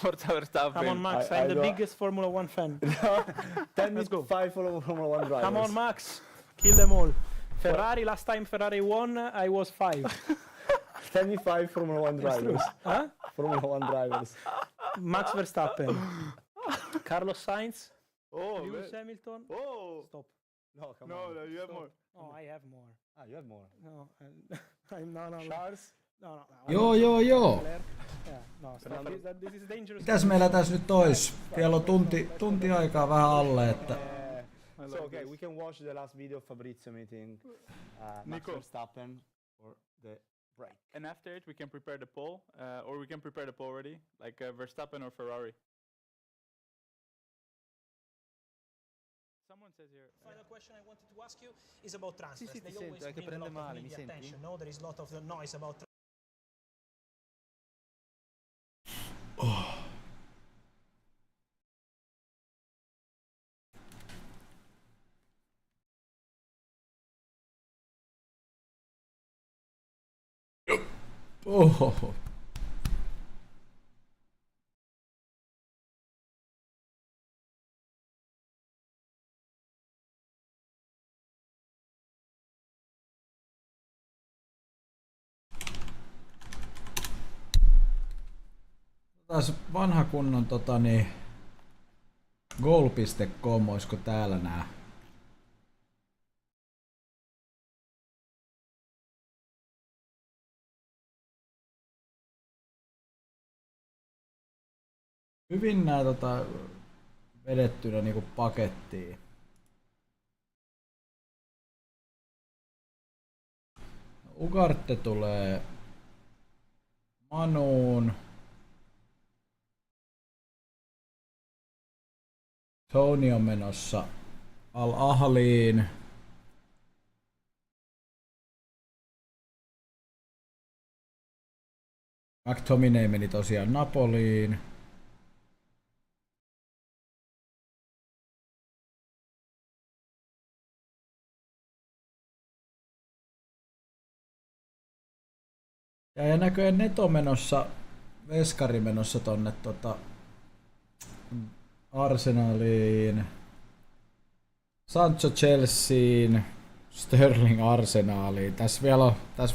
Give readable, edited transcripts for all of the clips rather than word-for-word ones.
Forza Verstappen. Come on, Max. I'm the biggest Formula 1 fan. Tell me Let's go. 5 Formula 1 drivers. Come on, Max. Kill them all. Ferrari, last time Ferrari won, I was 5. Tell me 5 Formula 1 drivers. Huh? Formula 1 drivers. Max Verstappen. Carlos Sainz. Oh, Lewis Hamilton. oh. Stop. No, come No, on. no, you have Stop. more. No, I have more. Ah, you have more. No, I'm no. Charles? No. Joo. Yeah, no, stop. This is dangerous. Mitäs meillä tässä nyt ois? Vielä on tunti aikaa vähän alle, että... So, okay, we can watch the last video of Fabrizio meeting Max Nico. Verstappen for the break. And after it, we can prepare the poll, or we can prepare the poll already, like Verstappen or Ferrari. Someone says here. Final question I wanted to ask you is about transfers. sì, ti They sento, always è che bring a prende lot of male, mi media senti? attention. No, there is a lot of the noise about Ohoho. Taas vanha kunnon goal.com, oisko täällä nää? Hyvin nää vedettynä niinku pakettiin. Ugarte tulee Manuun. Tony on menossa Al Ahliin. McTominay meni tosiaan Napoliin. Ja näköjään Neto menossa, Veskari menossa tonne Arsenaliin, Sancho Chelseain, Sterling Arsenaliin. Tässä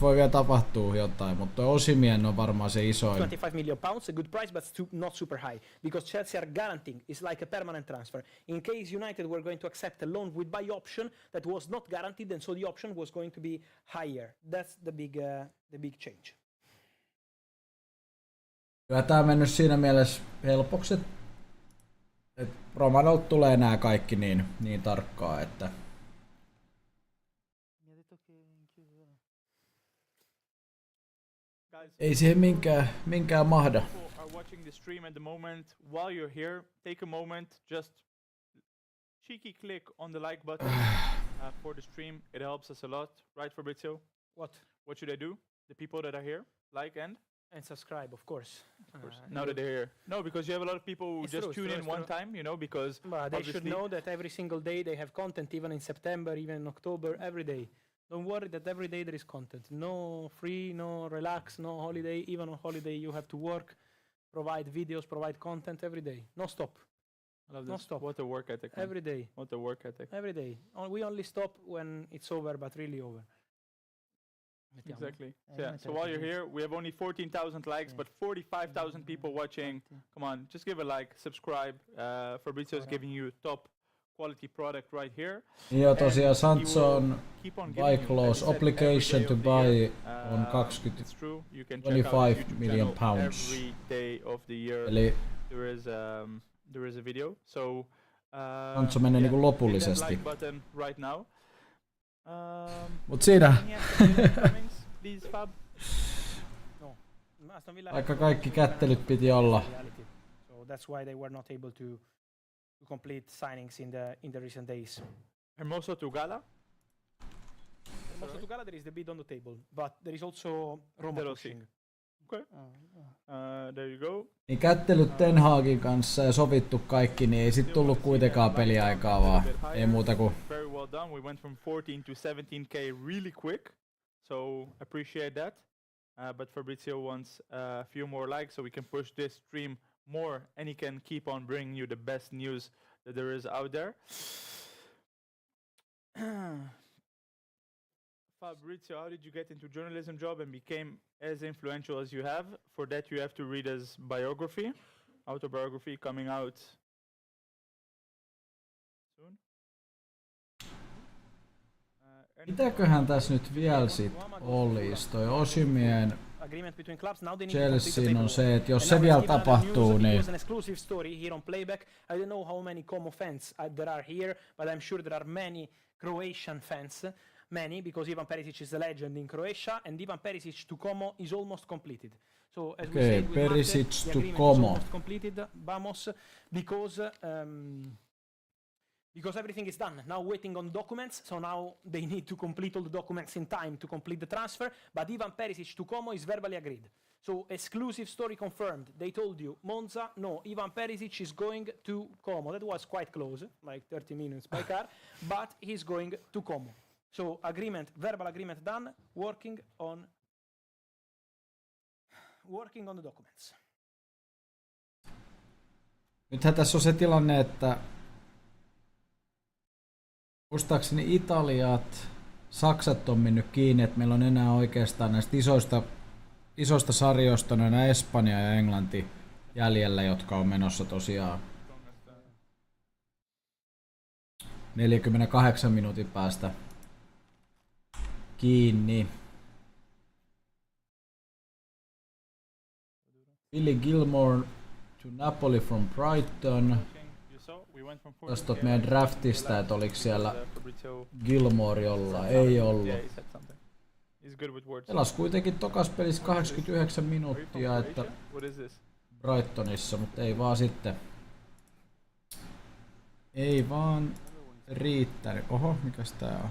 voi vielä tapahtua jotain, mutta Osimhen on varmaan se isoin. 25 million pounds, a good price, but not super high, because Chelsea are guaranteeing it's like a permanent transfer. In case United were going to accept a loan with buy option that was not guaranteed, and so the option was going to be higher. That's the big change. Kyllä tää on mennyt siinä mielessä helpoksi, että Romanolta tulee nämä kaikki niin tarkkaa, että ei siihen minkään mahda. People are watching the stream at the moment. While you're here, take a moment, just cheeky click on the like button for the stream. It helps us a lot, right, Fabrizio? What should I do? The people that are here, like And subscribe, of course. now that they're here. No, because you have a lot of people who It's just true, tune it's in true, one it's true. time, you know, because But they should obviously- know that every single day they have content, even in September, even in October, every day. Don't worry that every day there is content. No free, no relax, no holiday. Even on holiday you have to work, provide videos, provide content every day. No stop. I love No this. stop. What a work ethic. man. Every day. What a work ethic. Every day. We only stop when it's over, but really over. Exactly. So while you're here, we have only 14,000 likes, but 45,000 people watching. Come on, just give a like, subscribe. Fabrizio is giving you top quality product right here. Ja tosiaan And he Sancho will on keep on buy giving you, clause as I said, obligation every to day of the year. buy on 20 It's true. You can check 25 out his YouTube million channel pounds. every day of the year. Eli There is a video. So Sancho menee niinku hit that lopullisesti. like button right now. Mut siinä Any other comments, please, Fab? No. Aston Villa vaikka kaikki kättelyt piti olla. reality. So that's why they were not able to complete signings in the recent days. Hermoso Tugala. Also to Gala there is the bid on the table, but there is also Roma De Rossi. pushing. Okay. There you go. Niin kättelyt Ten Hagin kanssa ja sovittu kaikki, niin ei sit tullut kuitenkaan peliaikaa vaan. Ei muuta kuin Very well done. We went from 14 to 17k really quick, so appreciate that. But Fabrizio wants a few more likes so we can push this stream more, and he can keep on bringing you the best news that there is out there. Fabrizio, how did you get into journalism job and became as influential as you have? For that, you have to read his biography, autobiography, coming out soon. Mitäköhän tässä nyt vielä sit olisi? Toi Osimhen Agreement between clubs. Now they need to complete the Chelsea on paperwork. se, että jos And se now vielä let's give another tapahtuu, news. It niin was an exclusive story here on Playback. I don't know how many Como fans there are here, but I'm sure there are many Croatian fans. Many, because Ivan Perisic is a legend in Croatia, and Ivan Perisic to Como is almost completed. So as we Okay, said, with Perisic Mate, the to agreement is Como. almost completed. Vamos, because everything is done. Now waiting on documents, so now they need to complete all the documents in time to complete the transfer. But Ivan Perisic to Como is verbally agreed. So exclusive story confirmed. They told you, Monza, no, Ivan Perisic is going to Como. That was quite close, like 30 minutes by car, but he's going to Como. So agreement, verbal agreement done, working on the documents. nythän tässä on se tilanne, että muistaakseni Italiat, Saksat on mennyt kiinni, että meillä on enää oikeastaan näistä isoista sarjoista noina Espanja ja Englanti jäljellä, jotka on menossa tosiaan 48 minuutin päästä kiinni. Billy Gilmore to Napoli from Brighton. Tästä on meidän draftista, että oliko siellä Gilmore jollain. Ei ollut. Pelas kuitenkin tokas pelissä 89 minuuttia, että Brightonissa, mutta ei vaan sitten. Ei vaan riittänyt. Oho, mikäs tää on?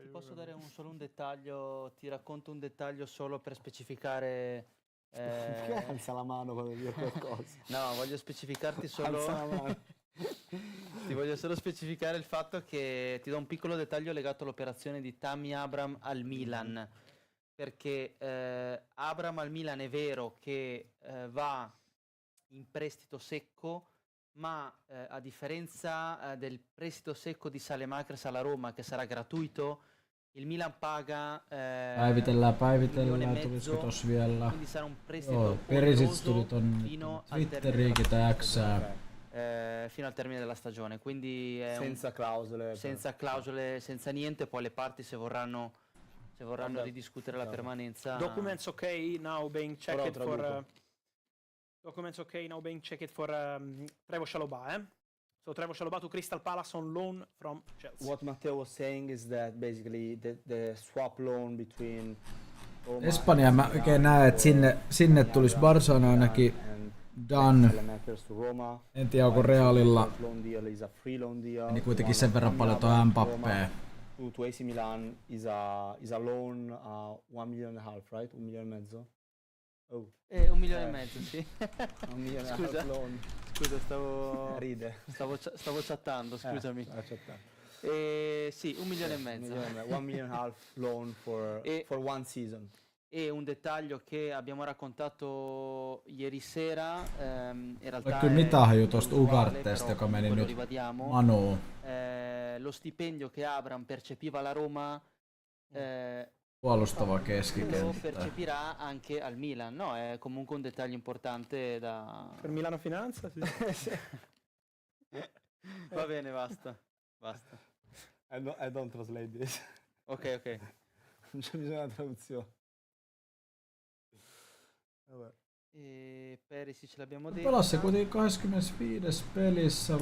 Ti posso dare solo un dettaglio, ti racconto un dettaglio solo per specificare. Perché alza la mano quando dico qualcosa? No, voglio specificarti solo. Alza la mano. Ti voglio solo specificare il fatto che ti do un piccolo dettaglio legato all'operazione di Tammy Abraham al Milan. Perché Abraham al Milan è vero che va in prestito secco, ma a differenza del prestito secco di Saelemaekers alla Roma, che sarà gratuito, il Milan paga Päivitellään, tulisiko tossa vielä? quindi sarà un prestito Joo, Perisic tuli oneroso ton fino al termine Twitteriinkin tää Xää. fino al termine della stagione, quindi è Senza clausole. senza clausole, senza niente. Poi le parti se vorranno Vabbè. ridiscutere la permanenza. Documents okay now being checked Però for traduco. documents okay now being checked for Trevoh Chalobah. So Trevoh Chalobah to Crystal Palace on loan from Chelsea. What Matteo was saying is that basically the swap loan between Roma Espanja and mä Milan oikein näen, että sinne tulisi Barcelona Milan ainakin and done. Saelemaekers to Roma. En tiedä onko Realilla The loan deal is a free loan deal. niin kuitenkin One sen of verran Tammy paljon Abraham tuo to Mbappé. Roma to AC Milan is a loan 1.5 million, right? 1,5 million. Oh, 1,5 milioni, sì. 1,5 million Scusa. loan. Scusa, stavo Ride. stavo chattando, scusami. Accetta. Sì, 1,5 milioni. 1,5 million loan for E- for one season. E un dettaglio che abbiamo raccontato ieri sera, in realtà Kyllä è mitä haju tosta usuale, Ugartesta, però joka meni comunque lo nyt ribadiamo. Manuun. Lo stipendio che Abraham percepiva alla Roma Puolustava lo keskikenttä. percepirà anche al Milan, no? È comunque un dettaglio importante da... Per Milano Finanza? Sì. Va bene, basta. I don't translate this. Ok. Non c'è bisogno di traduzione. Vabbè. E Perisic l'abbiamo detto. Pelasi kuitenkin 25. pelissä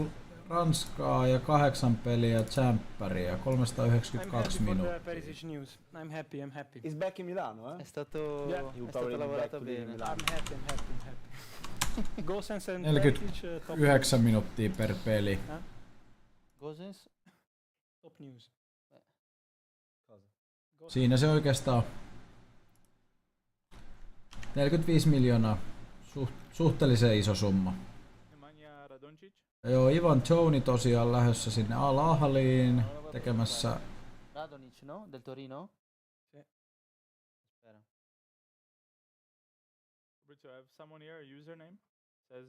Ranskaa ja 8 peliä Champeria, I'm 392 happy for the minuuttia. Perisic news. I'm happy. He's back in Milano, È eh? stato, Yeah. You è probably stata be lavorata back to live in bene. Milan. I'm happy. Gosens and 40 Perisic, top 9 minuuttia per peli. Gosens? top news. Siinä se oikeastaan 45 miljoonaa. Suhteellisen iso summa. Nemanja Radonjic. Ja joo, Ivan Toney tosiaan lähdössä sinne Al Ahliin tekemässä Radonjic, no? Del Torino? Sì. Spera. Fabrizio, I have someone here, a username. Says,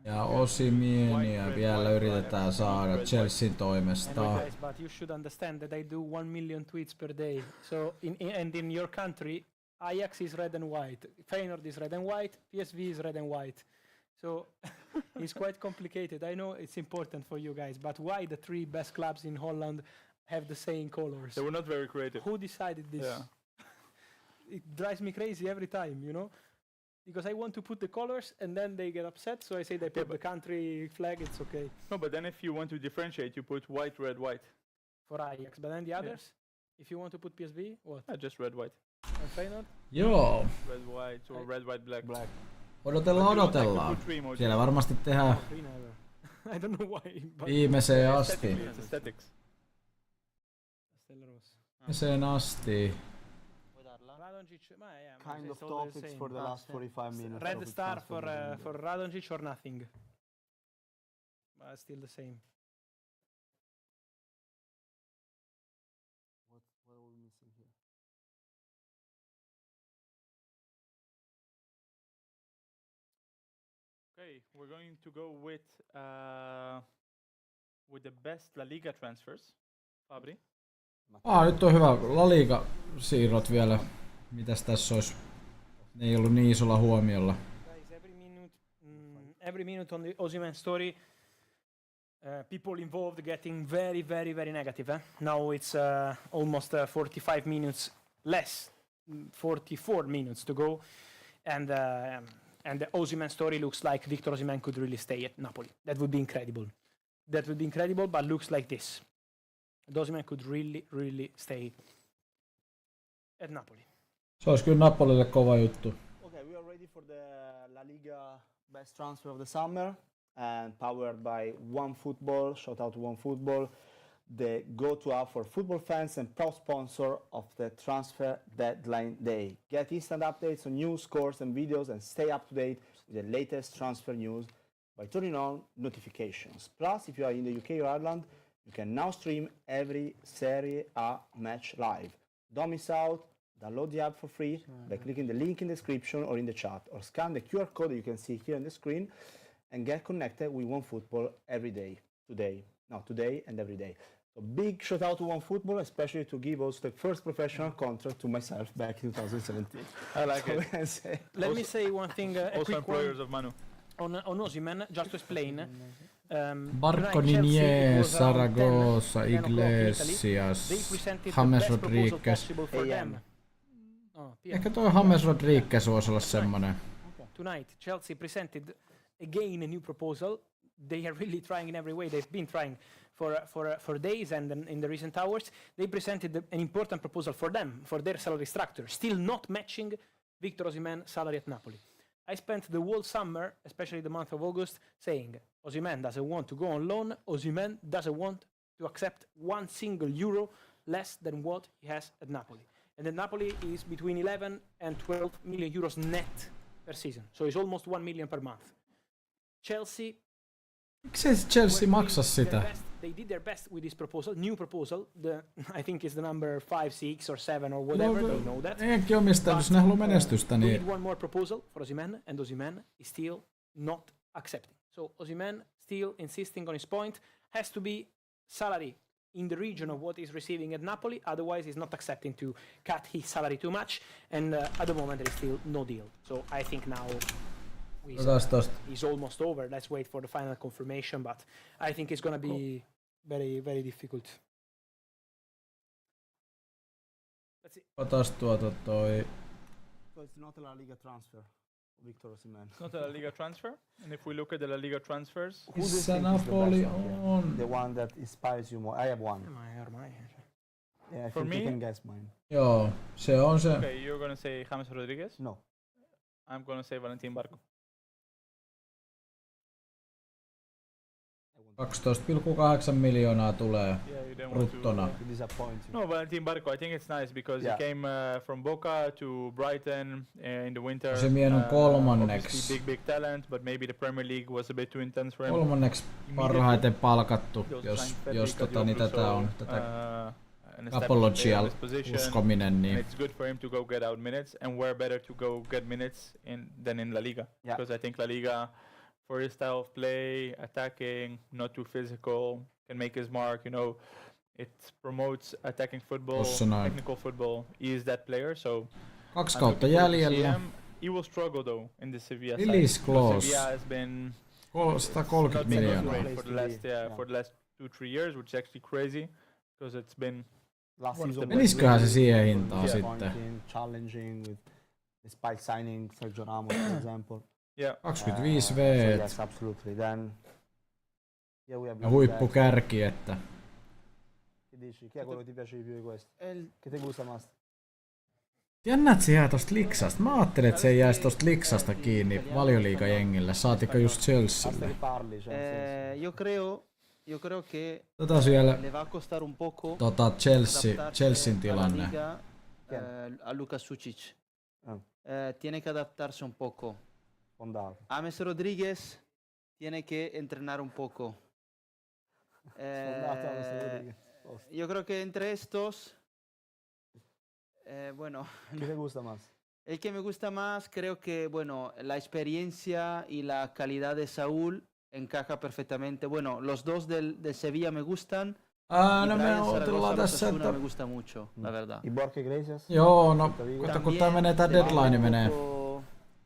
Ja Osimienia vielä yritetään saada Chelsean toimesta. Guys, but you should understand that I do 1 million tweets per day. So in your country, Ajax is red and white, Feyenoord is red and white, PSV is red and white. So it's quite complicated. I know it's important for you guys, but why the 3 best clubs in Holland have the same colors? they were not very creative. Who decided this? Yeah. It drives me crazy every time, you know? Because I want to put the colors and then they get upset, so I say they put the country flag, it's okay No, but then if you want to differentiate, you put white, red, white. for Ajax. But then the others, if you want to put PSV, what? Just red, white. And Feyenoord? Joo, Red, white, or red, white, black. Black. odotellaan. Siellä varmasti tehdään Green ever. I don't know why, but viimeiseen asti. It's aesthetics. Stelleros. Viimeiseen asti. Vuoi darla? Radonjic, yeah, Kind it's of all the topics same. for the last 45 minutes. Red of the star transfer for window. Radonjic or nothing. But still the same. What are we missing here? Okay, we're going to go with the best La Liga transfers. Fabri. Nyt on hyvä La Liga siirrot vielä. Mitäs tässä olisi? Ne ei ollut niin isolla huomiolla. Guys, every minute on the Osimhen story, people involved getting very, very, very negative. Now it's almost 45 minutes less, 44 minutes to go, and the Osimhen story looks like Victor Osimhen could really stay at Napoli. That would be incredible. That would be incredible, but looks like this. Osimhen could really, really stay at Napoli. Se olisi kyllä Napolille kova juttu. Okay, we are ready for the La Liga best transfer of the summer and powered by OneFootball. Shout out to OneFootball, the go-to app for football fans and proud sponsor of the transfer deadline day. Get instant updates on news, scores and videos and stay up to date with the latest transfer news by turning on notifications. Plus, if you are in the UK or Ireland, you can now stream every Serie A match live. Don't miss out. Download the app for free by clicking the link in the description or in the chat, or scan the QR code that you can see here on the screen and get connected with OneFootball every day. Today and every day. So big shout out to OneFootball, especially to give us the first professional contract to myself back in 2017. I like So it. we can say Let me say one thing, a Also quick one. employers of Manu. On Osimhen, just to explain. Barco tonight Chelsea, Ninier, it was around 10 Saragossa, o'clock in Italy. They Iglesias, presented James the best proposal Rodriguez. possible for them. Oh, PM. Ehkä toi James Rodriguez voisi olla semmonen. Tonight, Chelsea presented again a new proposal. They are really trying in every way. They've been trying for days, and in the recent hours, they presented an important proposal for them, for their salary structure, still not matching Victor Osimhen's salary at Napoli. I spent the whole summer, especially the month of August, saying Osimhen doesn't want to go on loan. Osimhen doesn't want to accept one single euro less than what he has at Napoli. And then Napoli is between 11 and 12 million euros net per season. So it's almost 1 million per month. Chelsea, Miksei se Chelsea maksa their sitä? best, they did their best with this proposal, new proposal. I think it's the number 5, 6 or 7 or whatever, they know that. Eikä omistaa, jos ne haluaa menestystä, We niin need one more proposal for Osimhen, and Osimhen is still not accepting. So Osimhen, still insisting on his point, has to be salary in the region of what he's receiving at Napoli, otherwise he's not accepting to cut his salary too much, and at the moment there is still no deal. So I think now he's almost over. Let's wait for the final confirmation, but I think it's going to be very, very difficult. Let's see. Otas toi. so it's not a La Liga transfer, Victor Osimhen. It's not a La Liga transfer. And if we look at the La Liga transfers, Who do you Missä think is the Napoli best one here? on? The one that inspires you more. I have one. Yeah, I For think you me- can guess mine. Joo, se on se. okay, you're gonna say James Rodriguez. No. I'm gonna say Valentin Barco. 12,8 miljoonaa tulee Yeah, you didn't want bruttona. To disappoint you. No, Valentin Barco. I think it's nice because Yeah. he came from Boca to Brighton in the winter. Osimhen on kolmanneksi. Obviously big talent, but maybe the Premier League was a bit too intense for him. Kolmanneksi parhaiten palkattu, He also jos signed Federico niin Diop, tätä so, on. Tätä. an Apollo established player in Gial, his position, uskominen, and niin it's good for him to go get out minutes. And where better to go get minutes than in La Liga? Yeah. Because I think La Liga, for his style of play, attacking, not too physical, can make his mark. It promotes attacking football, Tossa noin. technical football. He is that player. So 2 I'm kautta looking forward to see jäljellä. him. He will struggle though in the Sevilla side. Release because clause. Sevilla has been 130 not miljoonaa. great for the last Yeah. for the last 2-3 years, which is actually crazy because it's been Last One of season the was Menisiköhän se really siihen good, hintaan disappointing, challenging with despite signing Sergio Ramos, for example. 25 So V yes, absolutely. Then yeah, we have ja huippukärki, että Che dici? Chi è quello che ti piace di più di questo? Che ti gusta más? jännä, että se jää tosta Liksasta. Mä ajattelin, että se ei jäisi tosta Liksasta kiinni Valioliigajengille, saatikka just Basta Chelsealle. che parli, cioè, nel senso. Io creo che Siellä le va a costare un poco Chelsean adaptarse alla tilanne. Liga, a Luka Sucic. Ah. Tiene que adaptarse un poco. Fondato. James Rodríguez tiene que entrenar un poco. Fondato James Rodríguez. Yo creo que entre estos, bueno, Chi ti gusta más? el que me gusta más, creo que, bueno, la experiencia y la calidad de Saúl encaja perfectamente. Bueno, los dos del Sevilla me gustan. Y No me Brian odotellaan Zaragoza tässä, Osasuna että... me gusta mucho, la verdad. Y Borja Iglesias? Joo, no, También kato kun tää menee, tää deadline menee.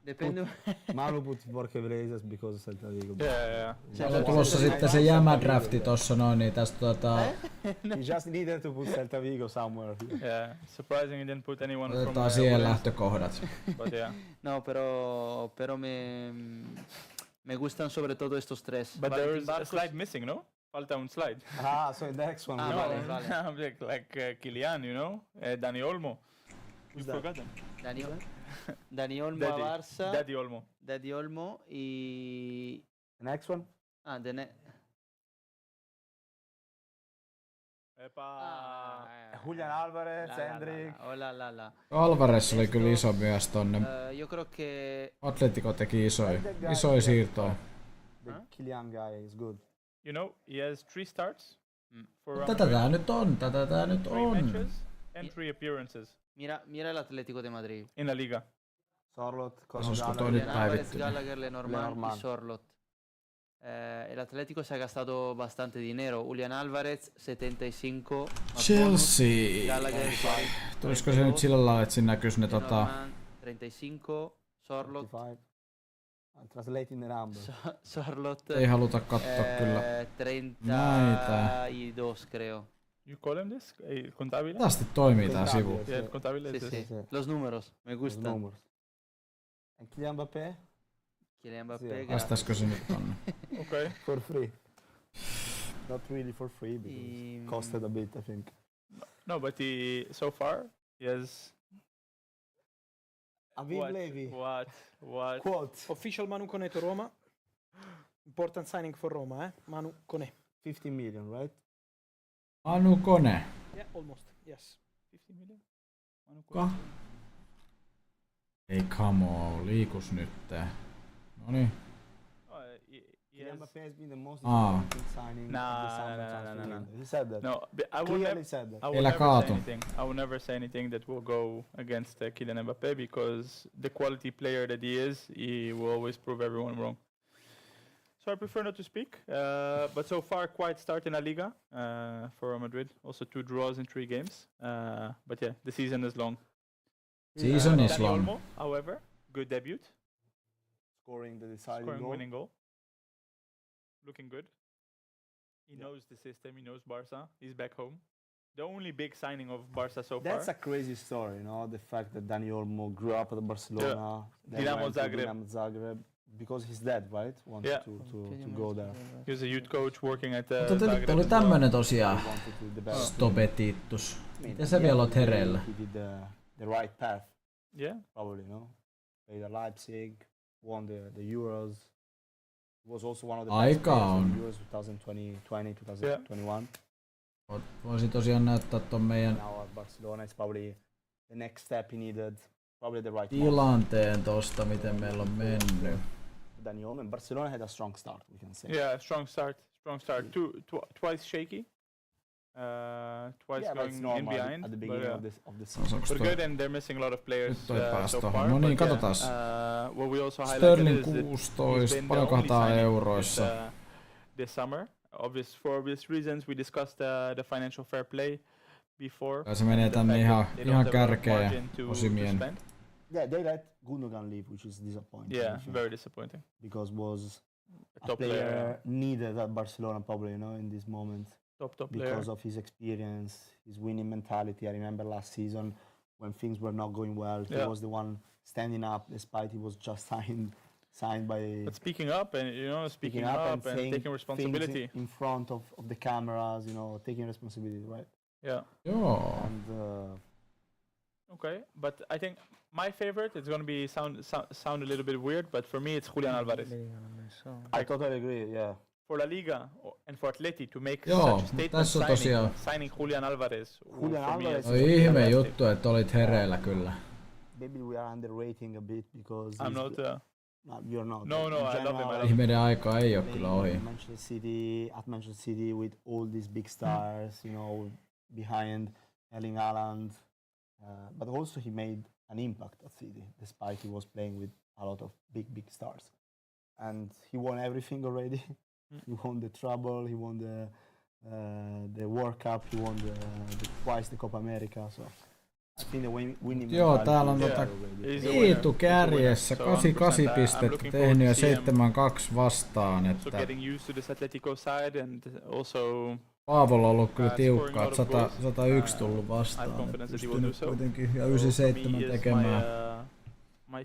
Depende. Manu put Borja Iglesias because Celta Vigo. yeah. Täällä on tulossa sitten se jämädrafti tossa noin, niin tästä You just needed to put Celta Vigo somewhere. Yeah, surprising he didn't put anyone from otetaan siihen Orense, lähtökohdat. but yeah. No, pero me gustan sobre todo estos tres. But Valentin there is a Barcos- slide missing, no? Falta un slide. Ah, so the next one. Ah, we vale, go. vale. I'm like Kylian, Dani Olmo. You that? forgot him. Dani Olmo Daddy. a Barça. Daddy Olmo. Daddy Olmo y... The next one? Ah, Epa. Julian Alvarez, Hendrik. La. Alvarez oli kyllä iso myös tonne. Yo creo que... Atletico teki isoja siirtoja. The Kylian guy is good. He has 3 starts for Real Tätä Madrid, tää nyt on, tätä tää nyt 3 on. matches and 3 appearances Mira el Atlético de Madrid. in La Liga. Sorlot, Osasko Conor toi Gallagher. nyt Julian Álvarez, päivittynyt? Gallagher, Lenormand y Sorlot. El Atlético se ha gastado bastante dinero. Julian Álvarez, 75. más Chelsea. bonus. Gallagher, 40, Tulisiko se nyt sillä lailla, että siinä näkyis ne Lenormand, 35. Sorlot. 55. I'm translating the number. Sorlot. ei haluta katsoa kyllä. 32 creo. You call him this? Contabile? Tästä toimii tää sivu. Contabile. Yeah, Contabile Sí, is sí. this. Sí. Los números, me Those gustan. numbers. And Kylian Mbappé? Kylian Mbappé, Sí, gracias. Vastaisiko se nyt tonne? Okay. For free. Not really for free because Y- costed a bit, I think. No, but so far he has Aviv Levi. What? Quote. Official Manu Kone to Roma. Important signing for Roma, eh? Manu Kone. 50 million, right? Anu Kone. Yeah, almost. Yes. 50 million? Ka? Ei kamo, liikus nyt. Noniin. Oh, he Kylian has, Mbappé has been the most Ah. disappointing signing Nah, of the summer nah, transfer nah. window. He said that. no, I will Clearly never. said that. I will Älä never kaatu. say anything. I will never say anything that will go against Kylian Mbappé because the quality player that he is, he will always prove everyone wrong. So I prefer not to speak. But so far, quite start in La Liga for Real Madrid. Also 2 draws in 3 games. But yeah, the season is long. Season is Dani long. Olmo, however, good debut, Scoring the deciding scoring goal. winning goal. Looking good. He knows the system. He knows Barca. He's back home. The only big signing of Barca so That's far. a crazy story, the fact that Dani Olmo grew up at Barcelona, then Dinamo went to Zagreb. Dinamo Zagreb, because his dad, right, wanted Yeah. to go there. He was a youth coach working at Mutta nyt Zagreb oli as well. tämmönen He tosiaan. wanted to develop. Stopetittus. I mean, Miten sä at the vielä end oot of the day, hereillä? He did the right path, Yeah. probably, Played at Leipzig, won the Euros. Was also one of the best Aika players in on. Euros 2020, 2021. Voisin tosiaan näyttää ton meidän Now at Barcelona, it's probably the next step he needed. Probably the right path. tilanteen tosta, miten meillä on mennyt. Dani Olmo and Barcelona had a strong start, we can say. Yeah, strong start. Twice shaky. twice Yeah, but it's going in normal behind. at the but, beginning of the season. Onks but toi good, and they're missing a lot of players Nyt toi pääsi so tohon. far. No niin, but yeah, katsotaas. what we also highlighted Sterling is that he's 16, been the paljonkohan only tää on signing euroissa? this summer. For obvious reasons, we discussed the financial fair play before. Kai se menee the tänne fact ihan, that they don't ihan have a lot of kärkeen margin to Osimhen. spend. Yeah, they let Gundogan leave, which is disappointing. I Yeah, think, very disappointing. because was A a top player player, needed at Barcelona probably, in this moment top player. because of his experience, his winning mentality. I remember last season when things were not going well, he Yeah. was the one standing up despite he was just signed by But speaking up and speaking up and saying taking things responsibility. in front of the cameras, taking responsibility, right? Yeah. Joo. And Okay, but I think my favorite, it's going to be sound a little bit weird, but for me it's Julian Alvarez. I totally agree. Yeah. For La Liga and for Atleti to make Joo, such a mut statement tässä on tosiaan signing Julian Alvarez. Julian for me Alvarez is Oi is ihme fantastic. juttu, että olit hereillä kyllä. Maybe we are underrating a bit because I'm he's not. no, you're not. No, In no, I love him, general, I love him. Ihmeiden aika ei oo playing kyllä ohi. in Manchester City with all these big stars, behind Erling Haaland, but also he made an impact at City, despite he was playing with a lot of big stars, and he won everything already. He won the treble, he won the World Cup, he won twice the Copa America. So I think the winning Joo, mentality täällä on is tota- there already. He's a winner. Viitu He's a kärjessä, winner. So 88 100%, I'm pistettä looking tehnyt ja forward to see him 7-2 vastaan, also että getting used to this Atletico side and also Paavolla on ollut kyllä scoring a tiukkaa, lot että of goals. 101 tullut I have vastaan, että confidence that he will do pystynyt so. kuitenkin ja So for me, 97 he is tekemään. my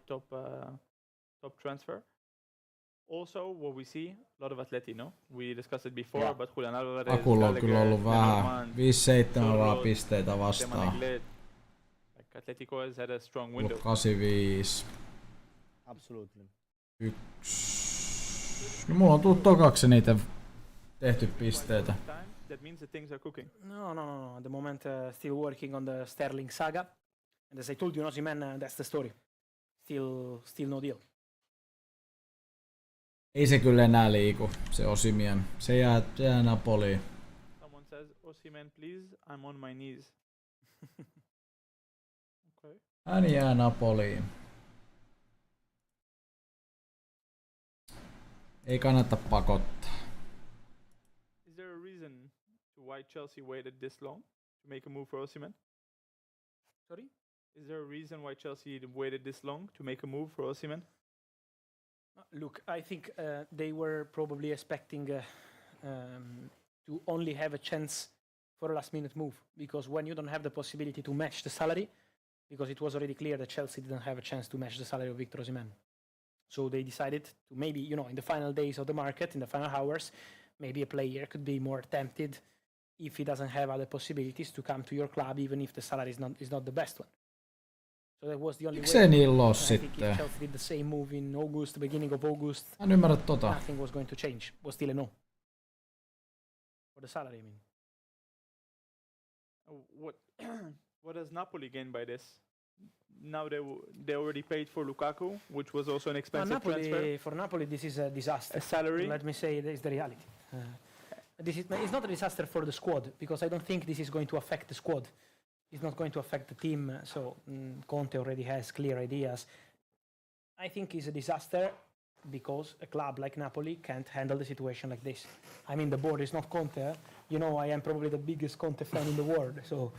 top transfer. Also, what we see, a lot of Atleti, no? We discussed it before, Yeah. but Julian Alvarez, Akulla on kyllä ollut vähän, Benalman, 5-7 vaan Sorloth, pisteitä vastaan. Demanigled. Like Atletico has had a strong Tullut window. 85. Absolutely. 1. No mulla on tullut tokaksi niitä tehty pisteitä. Time, that means that things are cooking. No. At the moment, still working on the Sterling saga. And as I told you, Osimhen, that's the story. Still no deal. Ei se kyllä enää liiku, se Osimhen. Se jää Napoliin. Someone says, Osimhen, please, I'm on my knees. Okay. Hän jää Napoliin. Ei kannata pakottaa. Is there a reason to why Chelsea waited this long to make a move for Osimhen? Sorry? Is there a reason why Chelsea waited this long to make a move for Osimhen? Look, I think they were probably expecting to only have a chance for a last-minute move, because when you don't have the possibility to match the salary, because it was already clear that Chelsea didn't have a chance to match the salary of Victor Osimhen. So they decided to maybe, in the final days of the market, in the final hours, maybe a player could be more tempted if he doesn't have other possibilities to come to your club, even if the salary is not the best one. So that was the only Miksei way. niillä oo I think if sitten? Chelsea did the same move in August, beginning of August, Mä en ymmärrä tota. nothing was going to change. Was still a no. For the salary, I mean. What what does Napoli gain by this? Now they already paid for Lukaku, which was also an expensive transfer. For Napoli, this is a disaster. A salary. Let me say that is the reality. It's not a disaster for the squad, because I don't think this is going to affect the squad. It's not going to affect the team. So Conte already has clear ideas. I think it's a disaster because a club like Napoli can't handle the situation like this. I mean, the board is not Conte. I am probably the biggest Conte fan in the world. So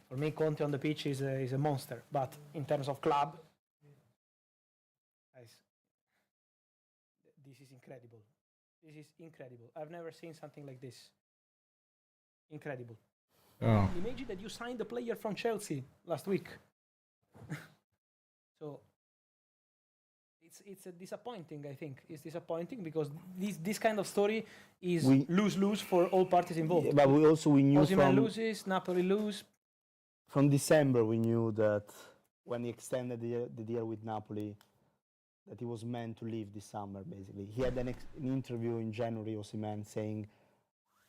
for me, Conte on the pitch is a monster. But in terms of club, guys, this is incredible. This is incredible. I've never seen something like this. Incredible. Joo. Imagine that you signed a player from Chelsea last week. So it's a disappointing, I think. It's disappointing because this kind of story is lose-lose for all parties involved. But we knew Osimhen loses, Napoli lose. from December we knew that when he extended the deal with Napoli, that he was meant to leave this summer. Basically, he had an interview in January, Osimhen, saying,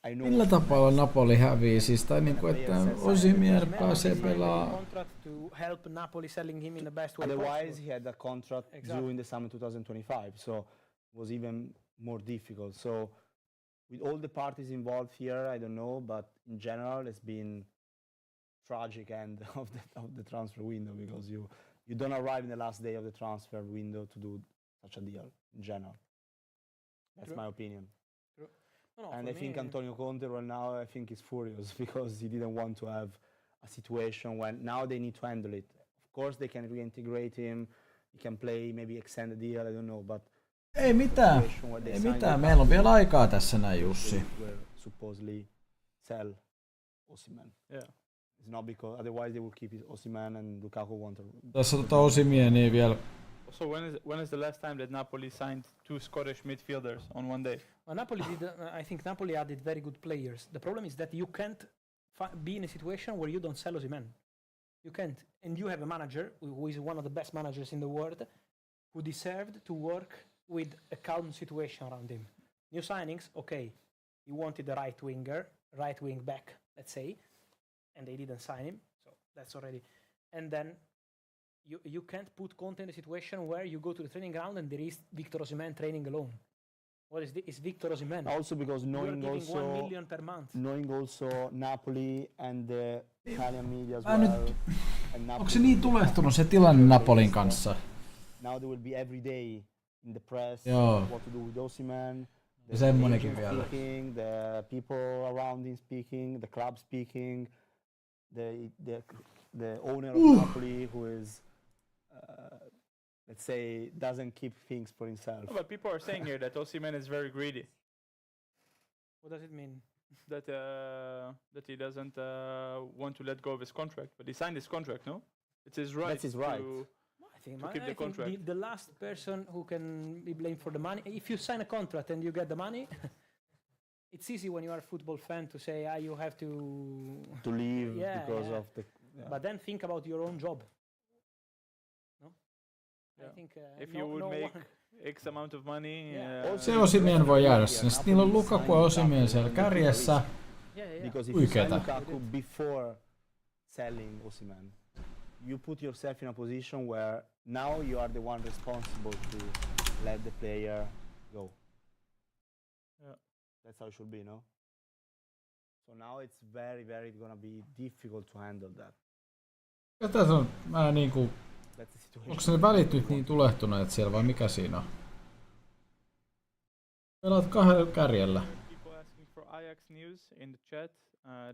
"I know." Millä tapaa Napoli hävii? Siis tai niinku, että Osimhen pääsee pelaamaan. Contract to help Napoli selling him in the best way Otherwise, possible. he had a contract Exactly. due in the summer 2025, so it was even more difficult. So with all the parties involved here, I don't know, but in general, it's been tragic end of the transfer window because you don't arrive in the last day of the transfer window to do such a deal in general. That's True. my opinion. No, And for I think me- Antonio Conte right now, I think is furious because he didn't want to have a situation when now they need to handle it. Of course, they can reintegrate him. He can play maybe extend the deal. I don't know, but Ei mitään. situation where they Ei signed mitään. Lukaku, Meillä on vielä aikaa tässä näin, Jussi. they were supposedly sell Osimhen. Yeah. It's not because otherwise they would keep Osimhen and Lukaku want to. Tässä Osimieni vielä. Also, when is the last time that Napoli signed 2 Scottish midfielders on one day? Well, Napoli did. I think Napoli added very good players. The problem is that you can't be in a situation where you don't sell Osimhen. You can't, and you have a manager who is one of the best managers in the world, who deserved to work with a calm situation around him. New signings, okay. You wanted a right wing back, let's say, and they didn't sign him, so that's already. And then you can't put Conte in a situation where you go to the training ground and there is Victor Osimhen training alone. What is this? It's Victor Osimhen. Also because You're knowing giving also 1 million per month. knowing also Napoli and the Italian media as Mä well. nyt- And Napoli Onko se niin tulehtunut se tilanne Napolin kanssa? Now there will be every day in the press Joo. what to do with Osimhen. Ja semmonenkin agent vielä. speaking, the people around him speaking, the club speaking, the owner of Napoli who is let's say doesn't keep things for himself. No, but people are saying here that Osimhen is very greedy. What does it mean? That he doesn't want to let go of his contract, but he signed his contract, no? It's his right. That's his right. I think, To keep the I think contract. the last person who can be blamed for the money, if you sign a contract and you get the money, it's easy when you are a football fan to say, you have to. To leave Yeah, because yeah. of the But then think about your own job. No? Yeah. I think If no, you would no make one- X amount of money, Yeah. Se Osimhen voi jäädä sinne. Sitten niillä on Lukaku ja Osimhen siellä kärjessä. Yeah. because if you sign Oikeeta. Lukaku before selling Osimhen, you put yourself in a position where now you are the one responsible to let the player go. Yeah. That's how it should be, no? So now it's very gonna be difficult to handle that. Ja tässä on mä niinku. That's the situation. Onko ne välit nyt niin tulehtuneet siellä vai mikä siinä on? Pelaat 2 kärjellä. People asking for Ajax news in the chat.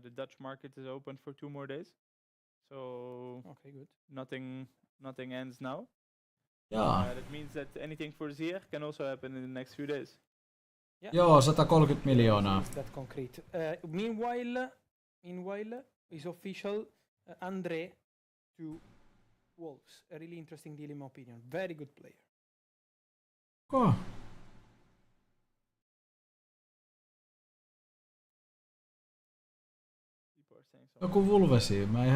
The Dutch market is open for 2 more days, so Okay, good. nothing ends now. Jaa. That means that anything for Ziyech can also happen in the next few days. Yeah. Joo, 130 miljoonaa. Is that concrete? Meanwhile, is official. Andre to Wolves. A really interesting deal in my opinion. Very good player. Ko? People are saying Joku Vulvesi, mä en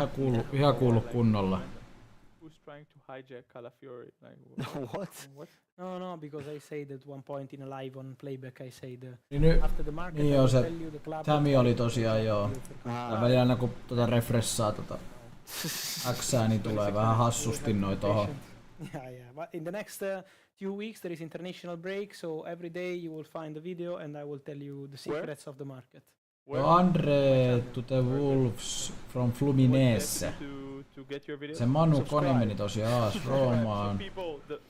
ihan kuullut kunnolla. Who's trying to hijack Calafiori? Like, What? what? No, because I said at one point in a live on playback, I said Niin nyt after the market, Niin I joo, will se tell you the club. Tami oli tosiaan joo. Ah, Välillä aina kun refressaa Xää, niin tulee vähän hassusti noin tohon. Yeah. But in the next 2 weeks there is international break, so every day you will find a video and I will tell you the secrets of the market. Andre to the Wolves from Fluminense. To get your video. Se Manu Subscribe. Kone meni tosiaan So Roomaan.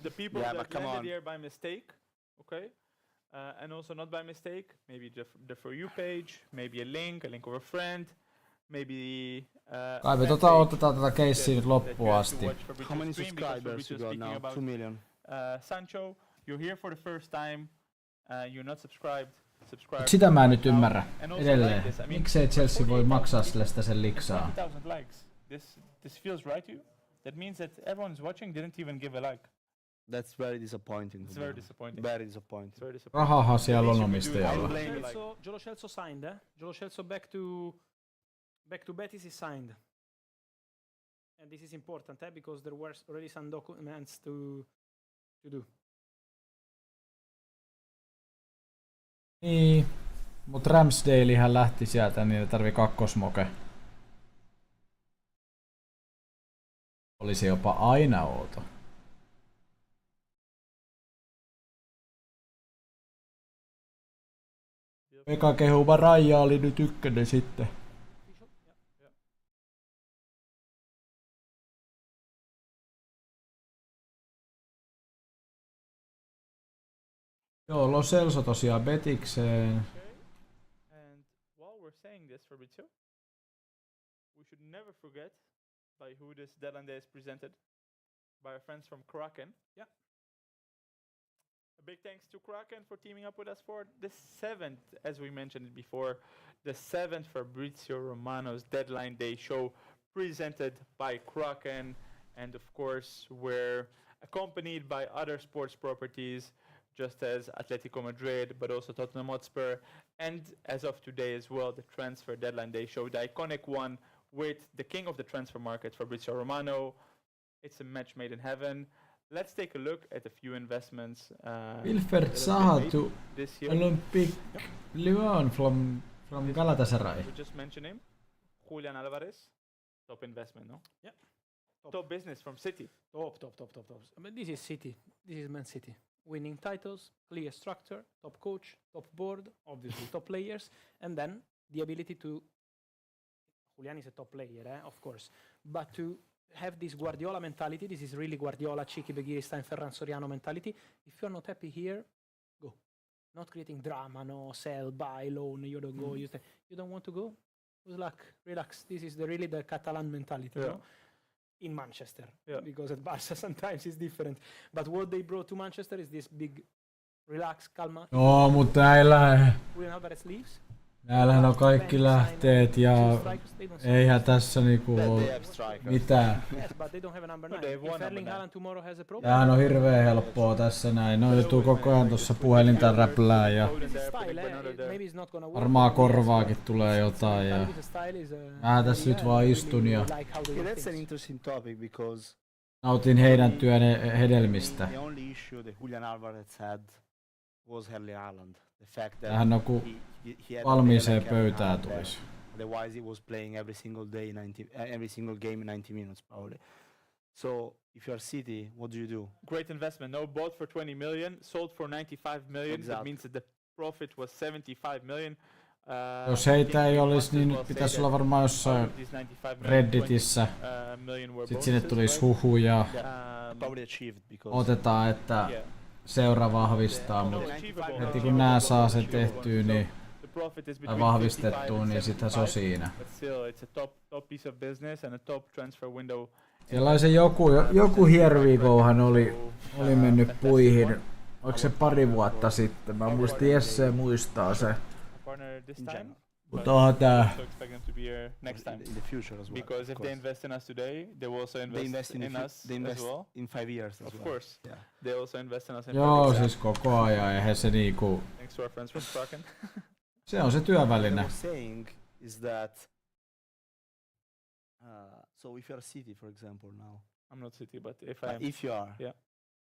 the people Yeah, that but come landed on. here by mistake, okay, and also not by mistake, maybe the For You page, maybe a link of a friend, maybe. Kai me fan page otetaan tätä keissiä nyt that loppuun you have asti. to watch Fabrizio's how many stream because subscribers you Fabrizio's got speaking now? about 2 million. Sancho. You're here for the first time. You're not subscribed. Subscribe. Mut sitä mä en nyt now. ymmärrä And also edelleen. like this, I mean, Miksei Chelsea voi 48,000 maksaa people sille sitä sen liksaa? 20,000 likes. This feels right to you? That means that everyone who's watching didn't even give a like. That's very disappointing. to It's be very honest. disappointing. Very It's disappointing. very disappointing. Rahahan siellä on least you omistajalla. could do is Celso, Jolo Celso signed, Jolo Celso back to Betis is signed. And this is important, because there were already some documents to do. Niin, mut Ramsdalehän lähti sieltä, niin ne tarvii kakkosmoke. Olisi jopa aina outo. Eka kehuva Raija oli nyt ykkönen sitten. Joo, Lo Celso tosiaan betikseen. And while we're saying this, Fabrizio, we should never forget by who this deadline day is presented. By our friends from Kraken. Yeah. A big thanks to Kraken for teaming up with us for the 7th, as we mentioned it before, the 7th Fabrizio Romano's deadline day show presented by Kraken. And of course, we're accompanied by other sports properties, just as Atletico Madrid, but also Tottenham Hotspur, and as of today as well, the transfer deadline day show, the iconic one with the king of the transfer market, Fabrizio Romano. It's a match made in heaven. Let's take a look at a few investments. Wilfried Zaha to this year. Olympique Lyon from Galatasaray. We just mentioned him. Julian Alvarez, top investment, no? Yeah. Top business from City. Top. But this is City. This is Man City. Winning titles, clear structure, top coach, top board, obviously top players, and then the ability to. Julian is a top player, of course, but to have this Guardiola mentality. This is really Guardiola, Chiki Begiristain, Ferran Soriano mentality. If you're not happy here, go. Not creating drama, no sell, buy, loan. You don't go. You don't want to go. Good luck. Relax. This is really the Catalan mentality. Yeah. No? In Manchester, Yeah. because at Barca sometimes it's different. But what they brought to Manchester is this big, relax, calma. Joo, mutta näillä, Julian Alvarez leaves. näillähän on kaikki lähteet ja eihän tässä niinku They oo have strikers. mitään. Yes, but they don't have a number No, 9. they have one If Erling number Haaland tomorrow has a problem, Tämähän on hirveän helppoa tässä näin. No joutuu koko ajan tuossa puhelinta räplää ja this is style, maybe it's not gonna work. varmaan korvaakin tulee jotain. Ja mä tässä nyt vaan istun ja Yeah, that's an interesting topic because nautin heidän työn hedelmistä. the only issue that Julian Alvarez had was Erling Haaland. The fact that Tämähän on kun he had valmiiseen a player like Erling pöytään Haaland there. tulisi. Otherwise, he was playing every single day, every single game 90 minutes probably. So, if you're City, what do you do? Great investment. No, bought for 20 million, sold for 95 million. That Exactly. means that the profit was 75 million. Jos I heitä think ei we olisi, must as niin well nyt say pitäisi that olla varmaan out jossain of these 95 million, Redditissä. 20 million were Sitten sinne bonuses, tulisi right? huhuja. Probably achieved because Otetaan, että Yeah. seura vahvistaa, No, mutta achievable. heti kun nää saa sen tehtyä niin, The profit is tai between vahvistettua, 55 and niin sittenhän se on 75, siinä. but still, it's a top piece of business and a top transfer window. Siellä oli se joku hierviikohan oli mennyt puihin. Oliko se pari vuotta sitten? Mä muistin, Jesse muistaa se. A partner this in time, general. Mutta onhan tää. so expect them to be here next time. in the future as well. Because of if they course. invest in us today, they will also They invest, invest in, in the fu- us they invest as well. in 5 years as Of well. course, Yeah. they also invest in us in Joo, five years. siis koko ajan. Eihän se niinku, Thanks to our friends from Kraken. se on se What I työväline. was saying is that so if you're City, for example, now, I'm not City, but if I am, if you are, Yeah.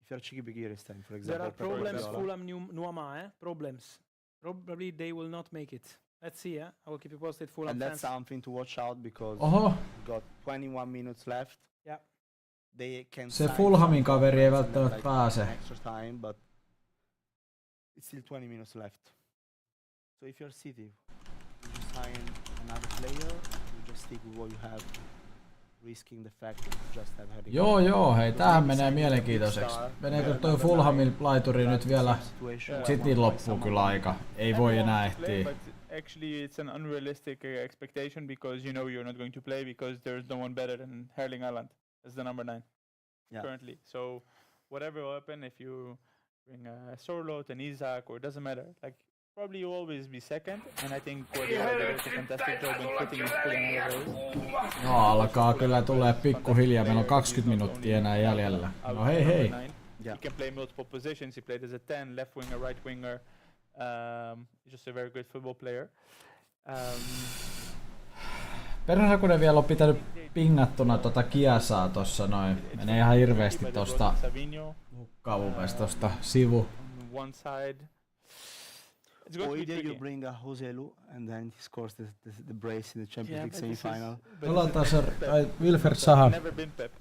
if you're Chiki Begiristain, for example, There are Pep problems, Guardiola, Fulham, Nuama, problems. Probably they will not make it. Let's see, I will keep you posted, Fulham and that's fans. something to watch out because Oho, we've got 21 minutes left. Yeah. They can se sign Fulhamin some kaveri ei players and then, välttämättä like, pääse. extra time, but it's still 20 minutes left. So if you're City, you just sign another player, you just stick with what you have, risking the fact that you just have Harry Kane. Joo, hei, Because tämähän maybe menee signing a big mielenkiintoiseksi. star, Meneekö toi another Fulhamin nine, laituri nyt vielä? same situation, Yeah. like Cityn one loppuu someone kyllä aika. Ei voi everyone enää wants to play, ehtiä. but actually it's an unrealistic expectation because you know you're not going to play because there's no one better than Erling Haaland as the number 9 Yeah. currently. So whatever will happen, if you bring Sorloth and Isaac, or it doesn't matter, like probably you always be second. And I think Guardiola did a fantastic job in putting his foot in Alvarez. No alkaa kyllä tulee pikkuhiljaa, meillä on 20 minuuttia enää jäljellä. No hei hei. Yeah. He can play multiple positions. He played as a 10, left winger, right winger. He's just a very good football player. Perhanakunen vielä on pitänyt pingattuna Kiasaa tossa noin. Menee ihan hirveesti But tosta Savinho hukkaavupesta tosta sivu. on one side. It's going Or to be either you tricky. bring a Joselu and then he scores the brace in the Champions Yeah, League but this is- semi-final. But Ollaan this is taas Pep. Wilfried Zaha. Never been Pep.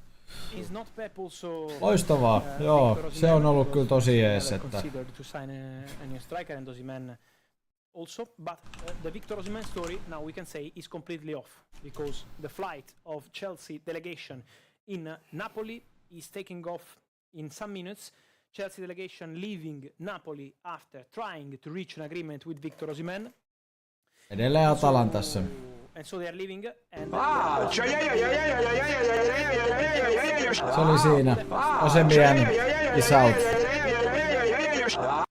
Is not Pep also Loistavaa, joo, Victor se on Osimhen ollut kyllä was tosi never jees, että considered to sign a new striker, and Osimhen also, but the Victor Osimhen story now we can say is completely off because the flight of Chelsea delegation in Napoli is taking off in some minutes. Chelsea delegation leaving Napoli after trying to reach an agreement with Victor Osimhen. Edelleen Atalantassa. And so they are leaving and Se oli siinä. Osimhen is out.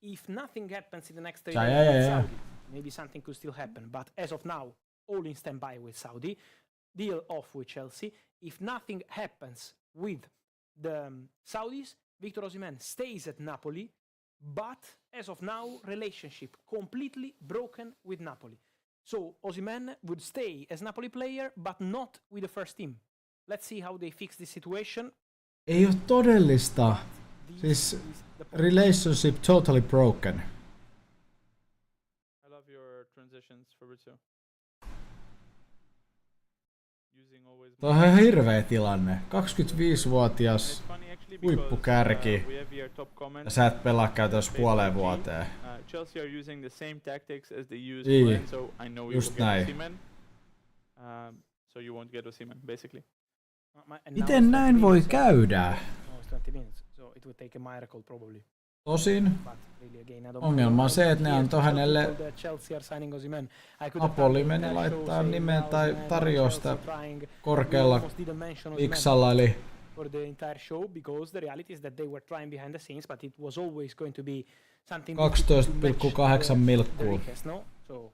if nothing happens in the next 3 Yeah, days yeah, with yeah. Saudi, maybe something could still happen. But as of now, all in standby with Saudi, deal off with Chelsea. If nothing happens with the Saudis, Victor Osimhen stays at Napoli. But as of now, relationship completely broken with Napoli. So Osimhen would stay as Napoli player, but not with the first team. Let's see how they fix this situation. Ei oo todellista. This Siis is the point. relationship totally broken. I love your transitions, Fabrizio. Using always. Tuo on ihan hirveä tilanne. 25-vuotias It's funny actually huippukärki. we have here top ja comments. sä et pelaa käytännössä puoleen vuoteen. Chelsea are using the same tactics as they used Niin. when, so I know you Just will get näin. Osimhen. So you won't get Osimhen, basically. And now Miten it's näin 20 voi minutes. käydä? No, it's 20 minutes, so it would take a miracle probably. Tosin But really again, I don't ongelma on se, että ne hear antoi tell hänelle people that Chelsea are signing Osimhen. I could Napoli have meni done a show laittaa saying nimen now tai Osimhen, tarjoaa Chelsea sitä trying. We korkealla almost didn't mention Osimhen iksalla, eli for the entire show because the reality is that they were trying behind the scenes, but it was always going to be something difficult to match 12,8 the milkkuu. request, no? So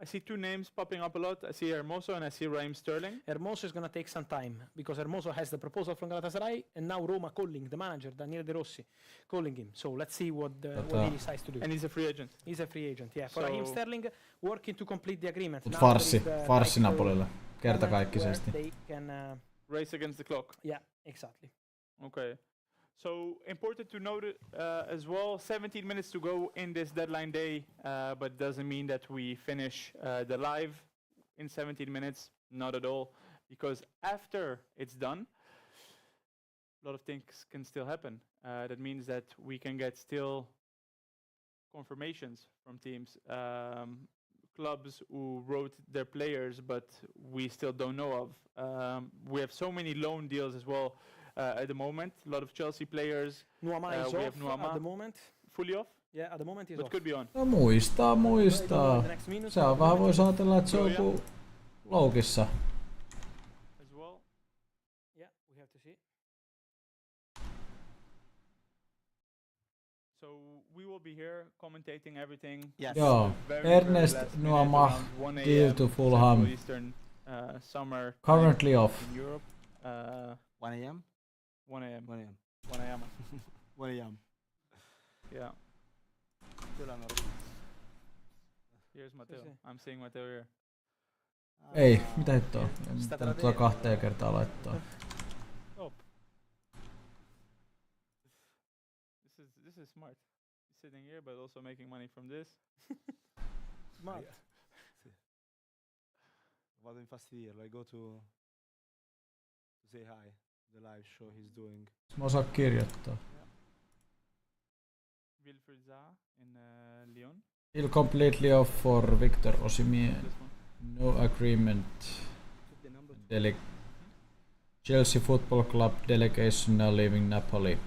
I see two names popping up a lot. I see Hermoso and I see Raheem Sterling. Hermoso is going to take some time because Hermoso has the proposal from Galatasaray and now Roma calling the manager Daniele De Rossi calling him. So let's see what he decides to do. And he's a free agent. He's a free agent, yeah. For So- Raheem Sterling, working to complete the agreement. Mut Now there farssi, is the farssi right, Napolille. moment Kertakaikkisesti. where they can, Race against the clock. yeah, exactly. Okay. So important to note as well, 17 minutes to go in this deadline day, but doesn't mean that we finish the live in 17 minutes. Not at all, because after it's done, a lot of things can still happen. That means that we can get still confirmations from teams, clubs who wrote their players, but we still don't know of. We have so many loan deals as well. At the moment, a lot of Chelsea players Nuama is we have off Nuama. at the moment. fully off, Yeah, at the moment he's but off. could be on. No muistaa. The next minute, Se on vähän voisi ajatella, että se on joku loukissa. As well. Yeah, we have to see. So we will be here commentating everything. Yes. Joo. Very, Ernest very last minute, Nuama, around 1 deal a.m. to Fulham. Central Eastern summer time Currently off. in Europe. 1 a.m. 1 a.m. 1 a.m. 1 a.m. 1 a.m. Yeah. Kyllä on Here's Matteo. see. I'm seeing Matteo here. Ei, mitä hittoa? En Sitä pitänyt tätä tuota vielä. 2 kertaa laittaa. Oh. This is smart. Sitting here, but also making money from this. Smart. Vado infastidirlo. I go to say hi. The live show he's doing. Mä osaa kirjoittaa. Wilfried Zaha in Lyon. Still completely off for Victor Osimhen. This one. No agreement. The number Chelsea Football Club delegation now leaving Napoli.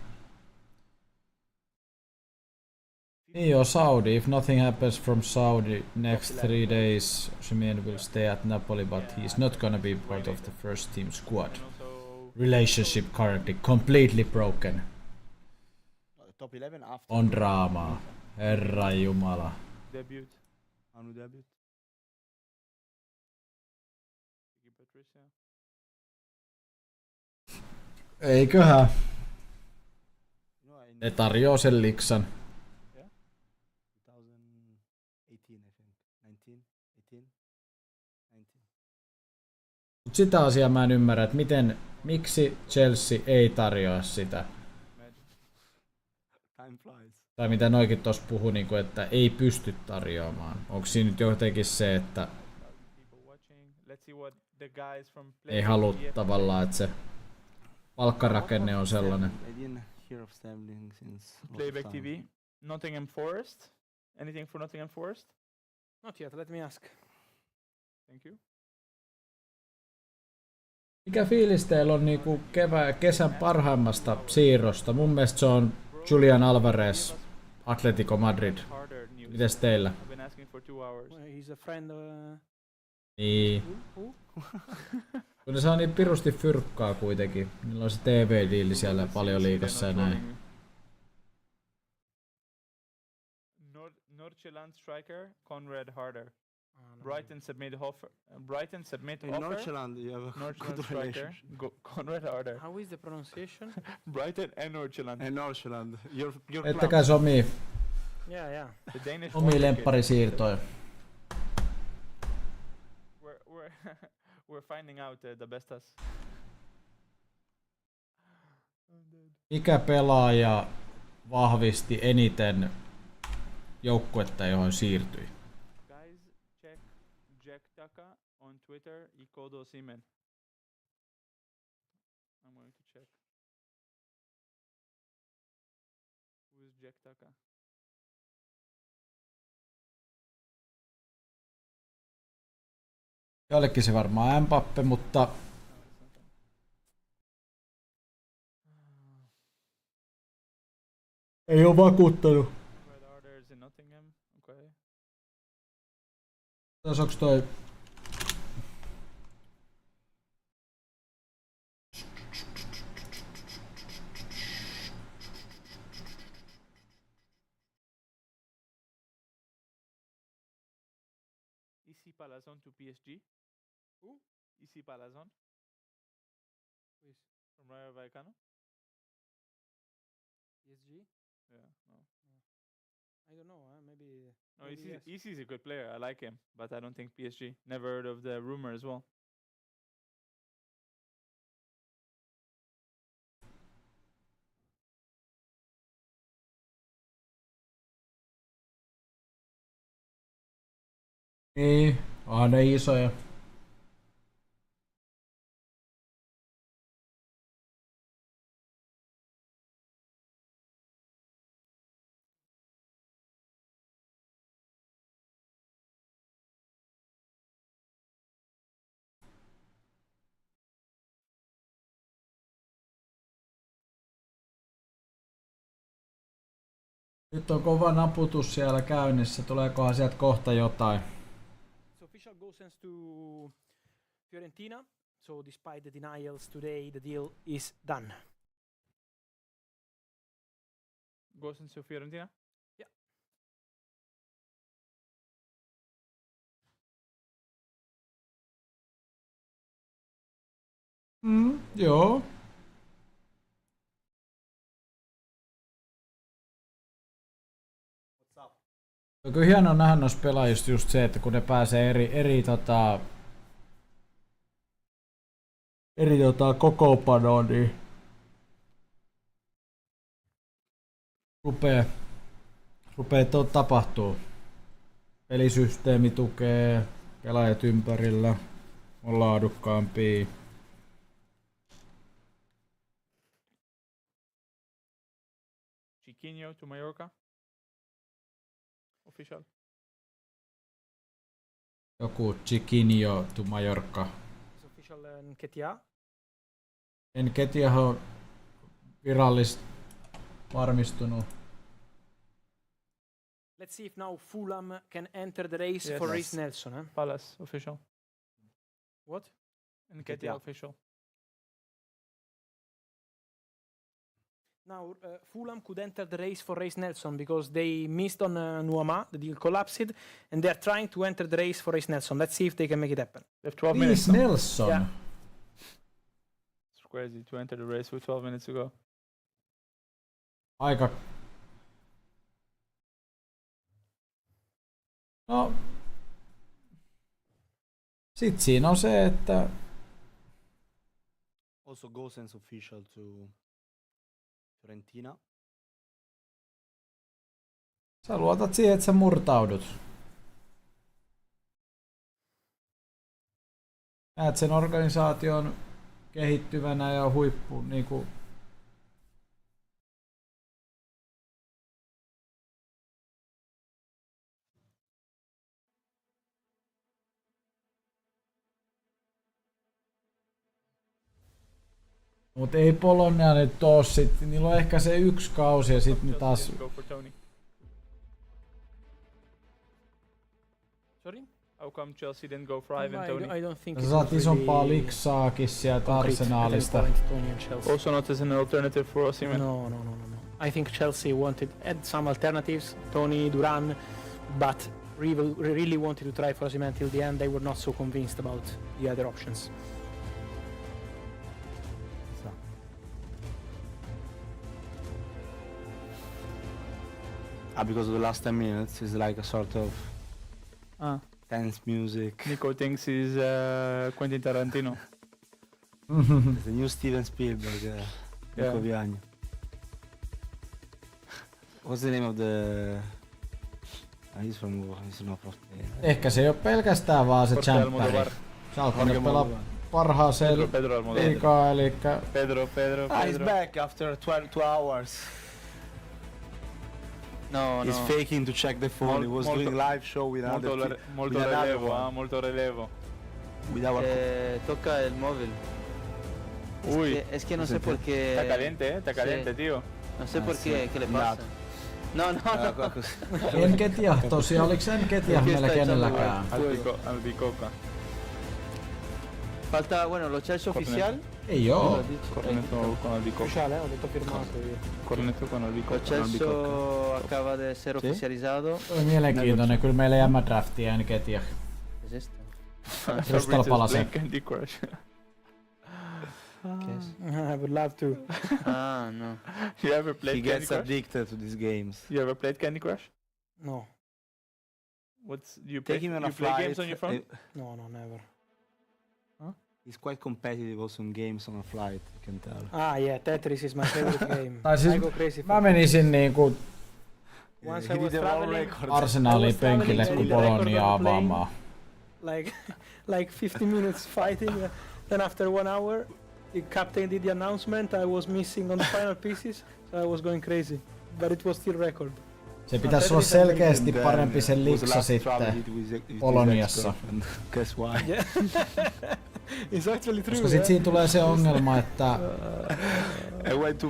Niin joo, Saudi. If nothing happens from Saudi next 3 days, Osimhen will stay at Napoli, but he's not gonna be part of the first team squad. And also Relationship currently completely broken. top 11 after. On draamaa. Herra Jumala. debut. Anu debut. Vicky Patricia. Eiköhän. You know, in Ne tarjoaa sen liksan. 2018, I think. 19, 18, 19. Mut sitä asiaa mä en ymmärrä, että miksi Chelsea ei tarjoa sitä. Imagine. Time flies. Tai mitä noikin tuossa puhui, niin kuin, että ei pysty tarjoamaan. Onko siinä nyt jotenkin se, että People watching. Let's see what the guys from ei halua PF tavallaan, että se palkkarakenne on sellainen. I didn't hear of Sterling since. a lot of Playback time. TV. Nottingham Forest. Anything for Nottingham Forest? Not yet, let me ask. Thank you. Mikä fiilis teillä on niinku kesän parhaimmasta siirrosta? Mun mielestä se on Julian Alvarez, Atletico Madrid. Harder news. Mites teillä? I've been asking for 2 hours. Well, he's a friend. Niin. Who? Kun ne saa niin pirusti fyrkkaa kuitenkin. Niillä on se TV-diili siellä paljon liigassa ja näin. Nordsjælland striker Conrad Harder. No. Brighton submit offer. In offer. Nordsjælland, you have a Nordsjælland good striker relationship. Conrad Harder. How is the pronunciation? Brighton and Nordsjælland. In Nordsjælland, your Ettäkää se omia Yeah. The Danish omia wonder kid. lempparisiirtoja. We're we're finding out the bestas. Mikä pelaaja vahvisti eniten joukkuetta, johon siirtyi? Guys, check Jack Taka on Twitter y Kodo Simen. I'm going to check. Who is Jack Taka? Jollekin se varmaan Mbappe, mutta No, it's not him. ei ole vakuuttanut. Red Orders in Nottingham. Okay. Onks toi Ici Palazon to PSG. Who? Ici Palazon Who is from Rayo Vallecano. PSG? Yeah, no. I don't know. Maybe. No, maybe yes. Ici is a good player. I like him, but I don't think PSG. Never heard of the rumor as well. niin, onhan ne isoja. Nyt on kova naputus siellä käynnissä. Tuleekohan sieltä kohta jotain? So official goes to Fiorentina. So despite the denials today, the deal is done. Goes into Fiorentina. Joo. On kyllä hienoa nähdä noissa pelaajista just se, että kun ne pääsee eri kokoonpanoon, niin rupee tapahtuu. Pelisysteemi tukee, pelaajat ympärillä on laadukkaampia. Chiquinho to Mallorca. Official. Joku Chiquinho to Mallorca. It's official Nketiah. Nketiah on virallisesti varmistunut. Let's see if now Fulham can enter the race Yes. for Yes. Reece Nelson. Huh? Palace official. What? Nketiah official. Now Fulham could enter the race for Reece Nelson because they missed on Nuama, the deal collapsed, and they're trying to enter the race for Reece Nelson. Let's see if they can make it happen. They have 12 minutes. Reece No? Nelson. Yeah. It's crazy to enter the race with 12 minutes to go. Aika... No... Sit siinä on se, että Also Gosens official to Fiorentina. sä luotat siihen, että sä murtaudut. Näet sen organisaation kehittyvänä ja huippu niinku... Mut ei Polonia nyt oo sit. Niillä on ehkä se yksi kausi ja sit ne Chelsea taas... didn't go for Tony. Sorry? How come Chelsea didn't go for Ivan I Tony? don't think Sä it saat was isompaa really liksaakin sieltä concrete Arsenalista. at any point, Tony and Chelsea. Also not as an alternative for Osimhen. No. I think Chelsea add some alternatives, Tony, Duran, but really wanted to try for Osimhen till the end. They were not so convinced about the other options. So. Because of the last 10 minutes is like a sort of tense music. Nico thinks he's Quentin Tarantino. It's the new Steven Spielberg. Nico Yeah. Viagno. What's the name of the... he's from Spain. Ehkä se ei oo pelkästään vaan se Jorge champperi. Almodovar. Sä alkanut pelaa parhaaseen Pedro Almodovar. liigaa, elikkä Pedro. He's back after 12 hours. No, He's faking to check the phone. He was Molto- doing live show with Molto, another molto with another relevo, one. molto relevo. With our Toca el móvil. Uy, Es que no sé Siente- por qué. está caliente, está caliente, sí. tío. No sé por sí. qué le pasa. No. Enketiah tosiaan, oliks Enketiah Aquí meillä está echando kenelläkään? Albicoca. Falta, bueno, lo Chelsea oficial. Ei oo. Corneto con Albicoca. Ufficiale, ho detto firmato io. Corneto con Lo Albicoca. Chelsea acaba de ser oficializado. Toi on mielenkiintoinen, kyllä meillä ei draftia Enketiah. ¿Qué es esto? Crystal Palace. Playing Candy Crush. ¿Qué es? I would love to. Ah, no. You ever He played Candy gets Crush? addicted to these games. You ever played Candy Crush? No, You play, Take him on you a play flight. games on your phone? no, never. He's quite competitive also in games on a flight, you can tell. Ah, yeah, Tetris is my favorite game. Tai siis I go crazy mä for menisin niinku Once He I was did the world traveling, record. Arsenalin I was traveling penkille, and kun the record Bolognia on the plane. avaamaan. like 50 minutes fighting. Then after 1 hour, the captain did the announcement. I was missing on the final pieces, so I was going crazy. But it was still record. Se pitäisi olla selkeästi parempi se liksa sitten Poloniassa. Guess why? Yeah, it's actually true. Koska sit siinä tulee se ongelma, että I went to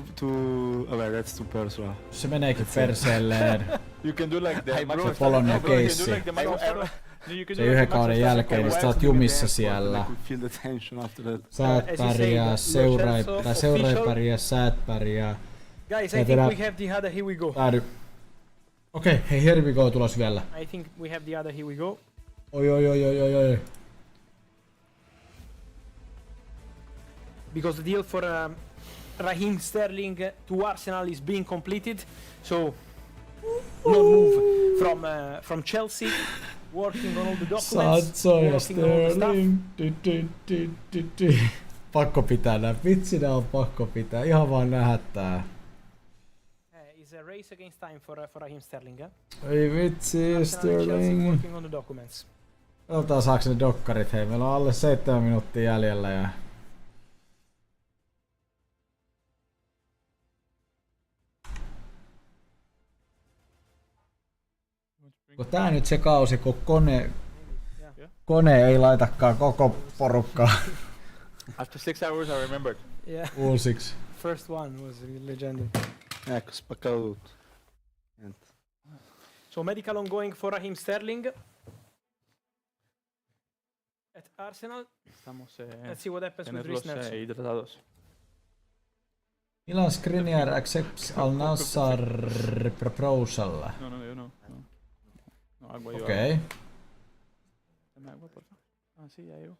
okay, that's too personal. se meneekin perseelleen. You can do like the I Max broke- Verstappen. Polonia No, bro, you can keissi. do like the Max Verstappen. No, you can Se do like yhden the Max kauden Verstappen jälkeen, niin way. sä oot jumissa siellä. I could feel the tension after that. Sä et pärjää, seura ei pärjää, sä et pärjää. Guys, Ja I think tehdään- we have the other. Here we go. Okei, hei, here we go tulos vielä. I think we have the other. Here we go. Oi. Because the deal for Raheem Sterling to Arsenal is being completed. So no move from Chelsea, working on all the documents, Sancho ja working on all the stuff. Sterling. Pakko pitää nää. Vitsi nää on pakko pitää. Ihan vaan nähättää. It's a race against time for Raheem Sterling. Ei vitsi, Arsenal and Chelsea Sterling. working on the documents. Katsotaan saaks ne dokkarit. Hei, meillä on alle 7 minuuttia jäljellä ja... Onko tää nyt se kausi, kun kone ei laitakaan koko porukkaa After 6 hours, I remembered. Yeah, uusiksi? first one was legendary. Ecco, spaccato tutto. Niente. So medical ongoing for Raheem Sterling at Arsenal. Estamos Let's see what happens with Reece tenerlos Nelson. hidratados. Milan Skriniar accepts Al Nassr proposal. No, yo no. No, agua yo. Okei. Dame agua, por favor. Ah, sí, ya llevo.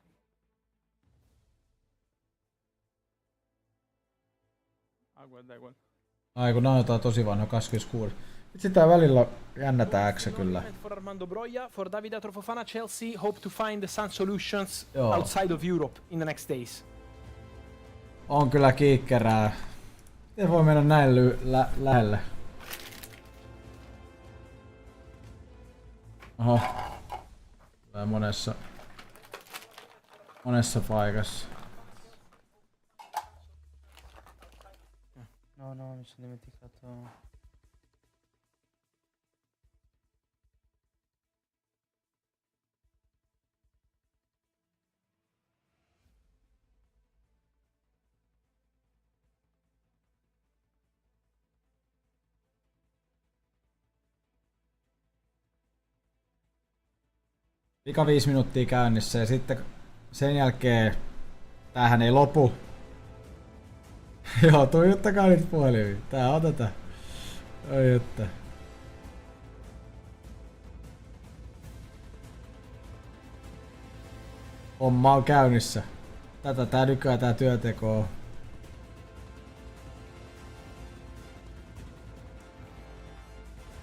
Agua, da igual. Ai kun nää on jotain tosi vanha 26. Vitsi tää välillä jännä tää X kyllä. For Armando Broja, for Davide Atrofofana, Chelsea hope to find some solutions Joo. outside of Europe in the next days. On kyllä kiikkerää. Miten voi mennä näin lähelle? Oho. Tulee monessa paikassa. No, mi sono dimenticato. Vika 5 minuuttia käynnissä ja sitten sen jälkeen tämähän ei lopu. Joo, tuijottakaa nyt puhelimiin. Tää otetaan. Oi että. Homma on käynnissä. Tätä tää nykyään tää työteko on.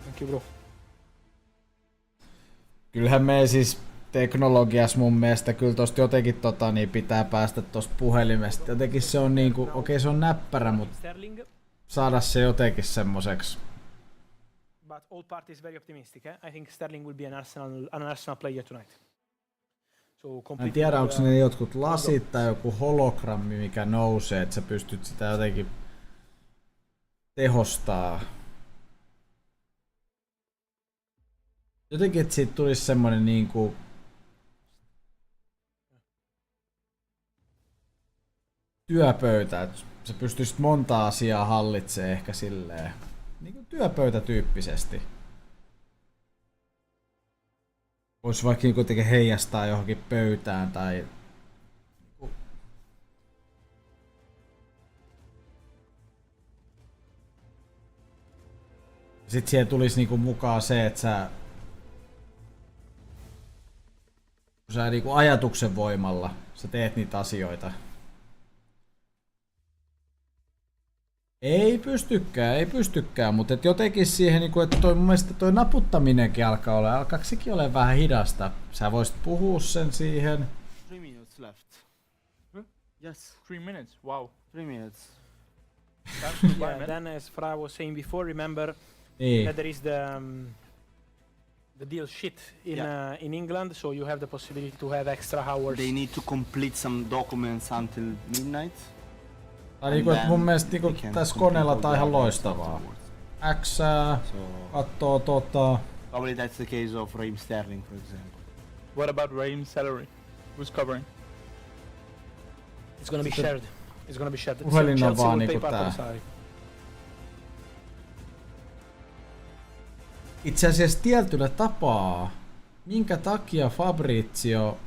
Thank you, bro. Kyllähän me siis teknologiassa mun mielestä kyllä tosta jotenkin niin pitää päästä tosta puhelimesta. Jotenkin se on niinku, okei se on näppärä, mutta Sterling, saada se jotenkin semmoiseksi. but all parties very optimistic. I think Sterling will be an Arsenal player tonight. So Mä en completely, tiedä, onko ne jotkut lasit tai joku hologrammi, mikä nousee, että sä pystyt sitä jotenkin tehostaa. Jotenkin, että siitä tulisi semmonen niinku työpöytä, että sä pystyisit monta asiaa hallitsemaan ehkä silleen niinku työpöytätyyppisesti. Voisi vaikka kuitenkin heijastaa johonkin pöytään tai sitten siihen tulisi niinku mukaan se, että sä niinku ajatuksen voimalla sä teet niitä asioita. Ei pystykään, mutta et jotenkin siihen, niinku, että mun mielestä toi naputtaminenkin alkaako sekin ole vähän hidasta. Sä voisit puhua sen siihen. 3 minutes left. Yes, 3 minutes. Wow. 3 minutes. That's goodbye, yeah, man. then as Fra was saying before, remember Niin. that there is the deal sheet in England, so you have the possibility to have extra hours. They need to complete some documents until midnight. Tai niinku, että mun mielestä niinku tässä koneella tää on ihan loistavaa. X kattoo Probably that's the case of Raheem Sterling, for example. What about Raheem's salary? Who's covering? It's gonna be shared. It's gonna be shared. Puhelin on Chelsea vaan will pay niinku part of tää. the salary. Itse asiassa tietyllä tapaa, minkä takia Fabrizio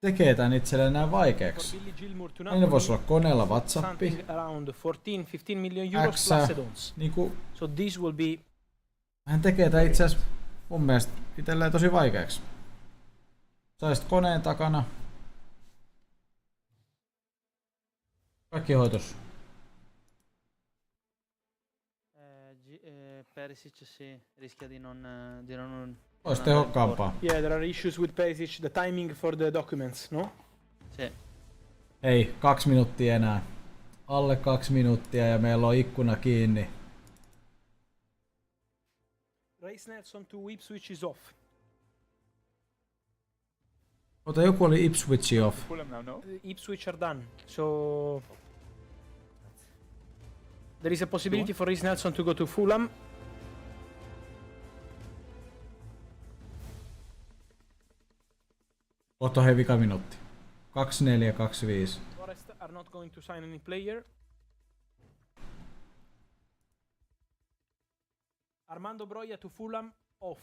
tekee tän itselleen näin vaikeaksi. For Billy Gilmour to Aina voisi Napoli, olla koneella WhatsAppi. something around 14-15 million euros X, plus add-ons. Niinku, So this will be hän tekee tän itse asiassa mun mielestä itselleen tosi vaikeaksi. Saisit koneen takana. Kaikki hoitos. Perisic sì, rischia di non Olisi tehokkaampaa. yeah. There are issues with Perisic, the timing for the documents, no? Sì. Hei, 2 minuuttia enää. Alle 2 minuuttia ja meillä on ikkuna kiinni. Reis Nelson to Ipswich is off. Ota, joku oli Ipswich off. Fulham now, no? Ipswich are done. So there is a possibility for Reis Nelson to go to Fulham. Ota hei vika minuutti. 24-25. Forest are not going to sign any player. Armando Broja to Fulham, off.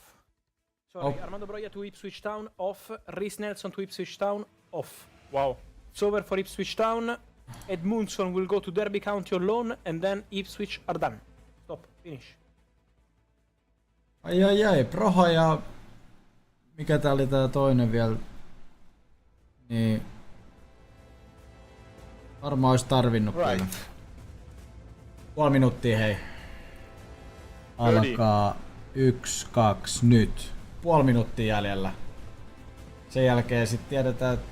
Sorry, Off. Armando Broja to Ipswich Town, off. Reis Nelson to Ipswich Town, off. Wow. It's over for Ipswich Town. Edmundson will go to Derby County on loan, and then Ipswich are done. Stop, finish. Ai, Proha ja... Mikä tää oli tää toinen vielä? Niin... Varmaan olisi tarvinnut Right. kyllä. Puoli minuuttia hei. Alkaa 1-2 nyt. Puoli minuuttia jäljellä. Sen jälkeen sitten tiedetään, että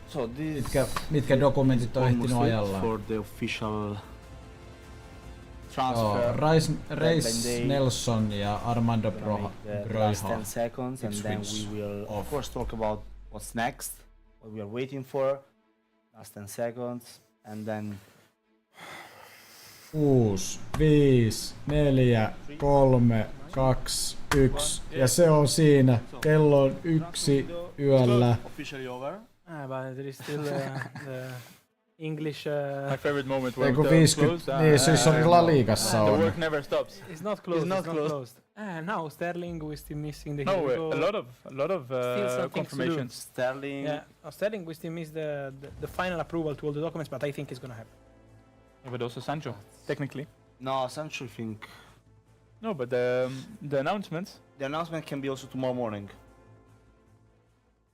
So this mitkä dokumentit on almost ehtinyt it ajallaan. for the official Joo, transfer. Reis Day. Nelson ja Armando We're gonna make the last 10 seconds and then Ipswich we will off. of course talk about what's next, what we are waiting for. Last 10 seconds and then 6, 5, 4, 3, 2, 1 ja se on siinä. Kello on 1 yöllä. officially over. But there is still English. My favorite moment Ei when kun the 50, closed, niin siis oli La Ligassa the on. work never stops. It's not closed. not It's not closed. closed. Now Sterling, we're still missing the No, hero. a lot of Still some things to do. confirmations. Sterling. Yeah, Sterling, we still miss the final approval to all the documents, but I think it's gonna happen. Yeah, but also Sancho, technically. No, Sancho, I think. No, but the announcements. The announcement can be also tomorrow morning.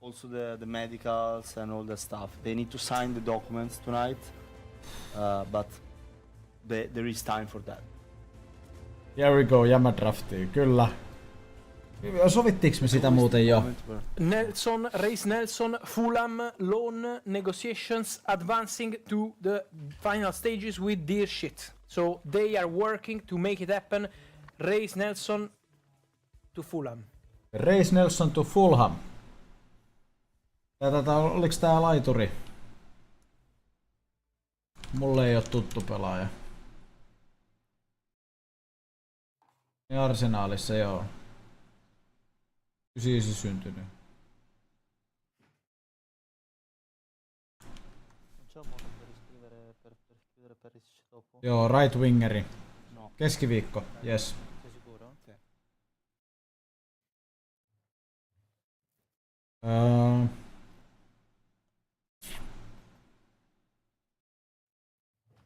Also the medicals and all that stuff. They need to sign the documents tonight, but there is time for that. Here we go, jämädraftiin, kyllä. Sovittiinko me sitä muuten jo? Nelson, Reis Nelson, Fulham loan negotiations advancing to the final stages with dear shit. So they are working to make it happen. Reis Nelson to Fulham. Reis Nelson to Fulham. Oliks tää laituri? Mulle ei oo tuttu pelaaja. Niin Arsenaalissa joo. 99 syntynyt. Joo, right wingeri. No. Keskiviikko, yes. Sei sicuro?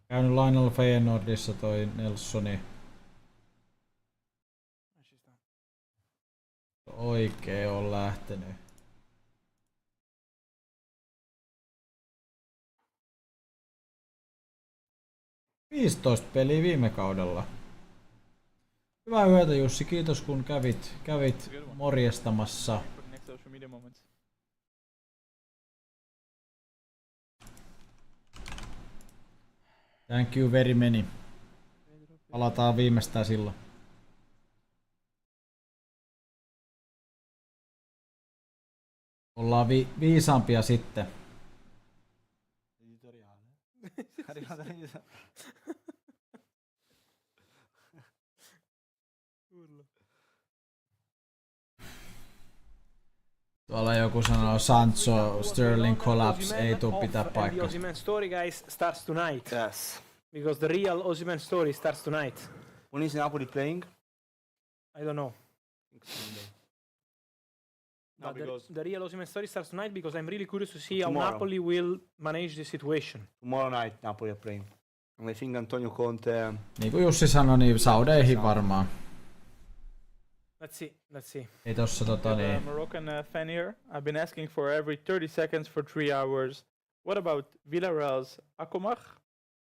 Käynyt lainalla Feyenoordissa toi Nelsoni. Oikee on lähtenyt. – 15 peliä viime kaudella. Hyvää yötä Jussi, kiitos kun kävit morjestamassa. For the next social media moments. Thank you very many. Palataan viimeistään silloin. Ollaan viisaampia sitten. Tuolla joku sanoo Sancho, Sterling collapse, ei tuu pitää The paikkaa. Osimhen story, guys, starts tonight. Yes. Because the real Osimhen story starts tonight. When is Napoli playing? I don't know. No, But because the real Osimhen story starts tonight because I'm really curious to see how Tomorrow. Napoli will manage the situation. tomorrow night Napoli are playing. And I think Antonio Conte. Niin kuin Jussi sanoi, niin saudeihin varmaan. Let's see. Ei tossa We have a niin. Moroccan fan here. I've been asking for every 30 seconds for 3 hours. What about Villarreal's Akomach,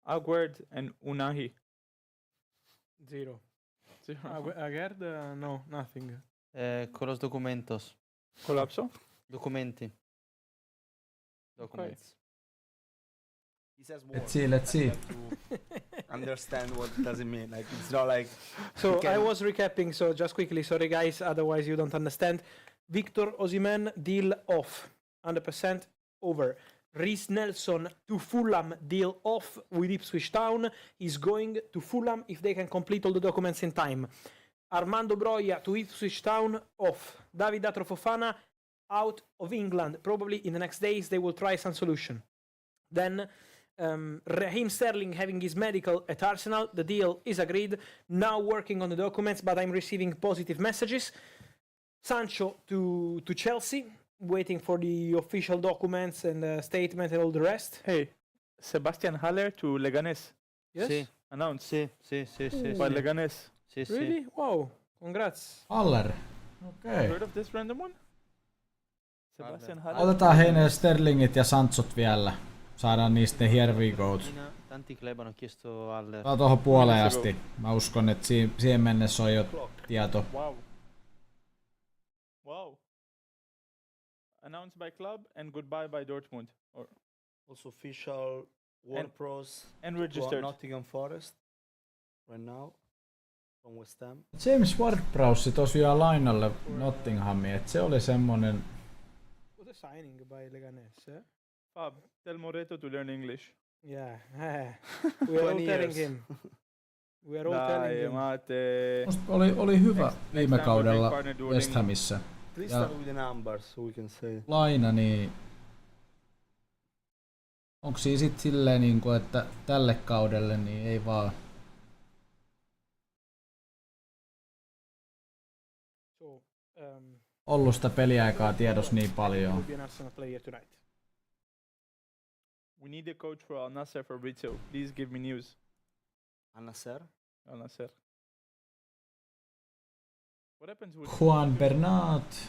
Aguerd, and Unahi? Zero. Zero. Agard? No, nothing. Con los documentos. Colapso? Documenti. Documents. He says more. Let's see. To understand what does it mean. Like it's not like So You can- I was recapping, so just quickly, sorry guys, otherwise you don't understand. Victor Osimhen deal off, 100% over. Reece Nelson to Fulham deal off with Ipswich Town. He's going to Fulham if they can complete all the documents in time. Armando Broja to Ipswich Town off. David Fofana out of England. Probably in the next days they will try some solution. Then Raheem Sterling having his medical at Arsenal. The deal is agreed. Now working on the documents, but I'm receiving positive messages. Sancho to Chelsea, waiting for the official documents and statement and all the rest. Hey, Sebastian Haller to Leganes. Yes? Sì, Announced sì. by Leganes. Sì, sì. Really? Wow. Congrats. Haller. Okei. Heard of this random one? Sebastian Haller. Otetaan heine Sterlingit ja Sanchot vielä. Saadaan niistä ne here we go. Tanti club hanno chiesto al... Tää on tuohon puoleen asti. Mä uskon, että siihen mennessä on jo tieto. Wow. Wow. Announced by club and goodbye by Dortmund. Or also official World Pros and to registered. Nottingham Forest right now from West Ham. James Ward-Prowse tosiaan lainalle Nottinghamiin, että se oli semmonen... What a signing by Leganes. Eh? Fab, tell Moreto to learn English. Yeah. We are all 20 telling years. him. We are all telling Dai, him. mate. Musta oli hyvä Next viime time kaudella we'll make partner West dueling. Hamissa. At least Yeah. start with the numbers so we can say. Laina, niin... Onko siinä sit silleen, niinku, että tälle kaudelle niin ei vaan... So, ollut sitä peliaikaa tiedossa niin paljon. will be an Arsenal player tonight. We need a coach for Al Nassr, Fabrizio. Please give me news. Al-Nassr. Al Nassr. What happens with Juan Bernat,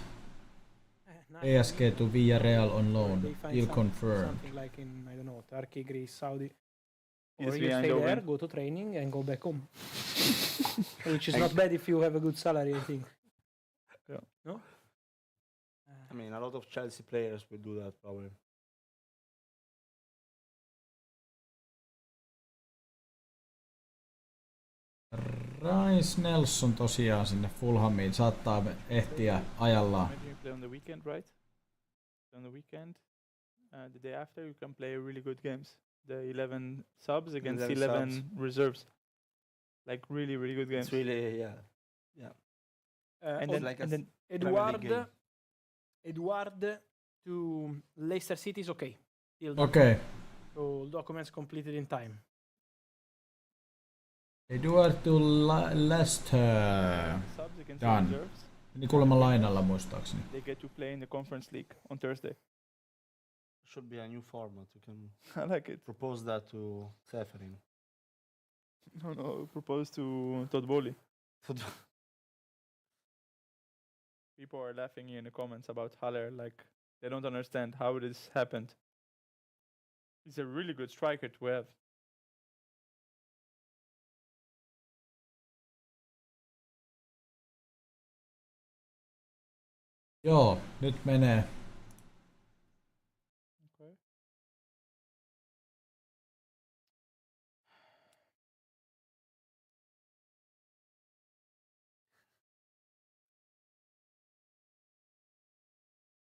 Nice. PSG to Villarreal on loan. They find He'll confirm. something like in, I don't know, Turkey, Greece, Saudi. Or PSV you stay Eindhoven. there, go to training and go back home. Which is not bad if you have a good salary, I think. Yeah. No? I mean, a lot of Chelsea players will do that probably. Rice Nelson tosiaan sinne Fulhamiin saattaa ehtiä ajallaan. Imagine you play on the weekend, right? On the weekend, the day after you can play really good games. The 11 subs against 11 11 reserves. Like really, really good games. It's really, yeah. And on- then- like a and then Premier League game. Eduard to Leicester City is okay. Till then. Okei. So documents completed in time. Eduard to Leicester. Subs against Done. the reserves. Niin kuulemma lainalla muistaakseni. They get to play in the Conference League on Thursday. Should be a new format. You can I like it. propose that to Seferin. No, propose to Todd Bowley. People are laughing in the comments about Haller, like they don't understand how this happened. He's a really good striker to have. Joo, nyt menee. Okay.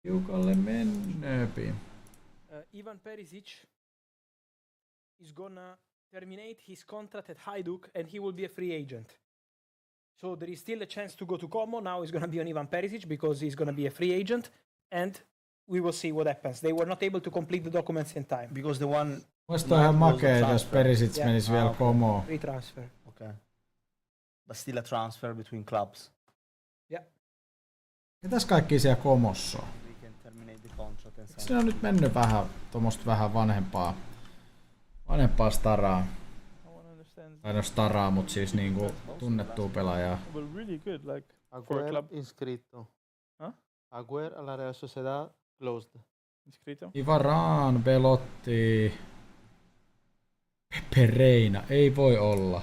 Tiukalle menneepi. Ivan Perisic is gonna terminate his contract at Hajduk and he will be a free agent. So there is still a chance to go to Como. Now it's gonna be on Ivan Perisic because he's gonna be a free agent, and we will see what happens. They were not able to complete the documents in time. Because the one, Mielestäni on ihan Knight was a makea, jos transfer. Perisic Yeah. menisi vielä okay. Komoon. Free transfer. okay, but still a transfer between clubs. Mitäs kaikki siellä Komossa on? We can terminate the contract and sign. Siinä on nyt mennyt vähän tuommoista vähän vanhempaa staraa. No one understands. Tai no staraa, mut siis niinku tunnettua pelaajaa. But really good, like for a Agüero club. inscrito. Huh? Agüero a la Real Sociedad closed. Inscrito. Ivaraan, Belotti, Pepe Reina. Ei voi olla.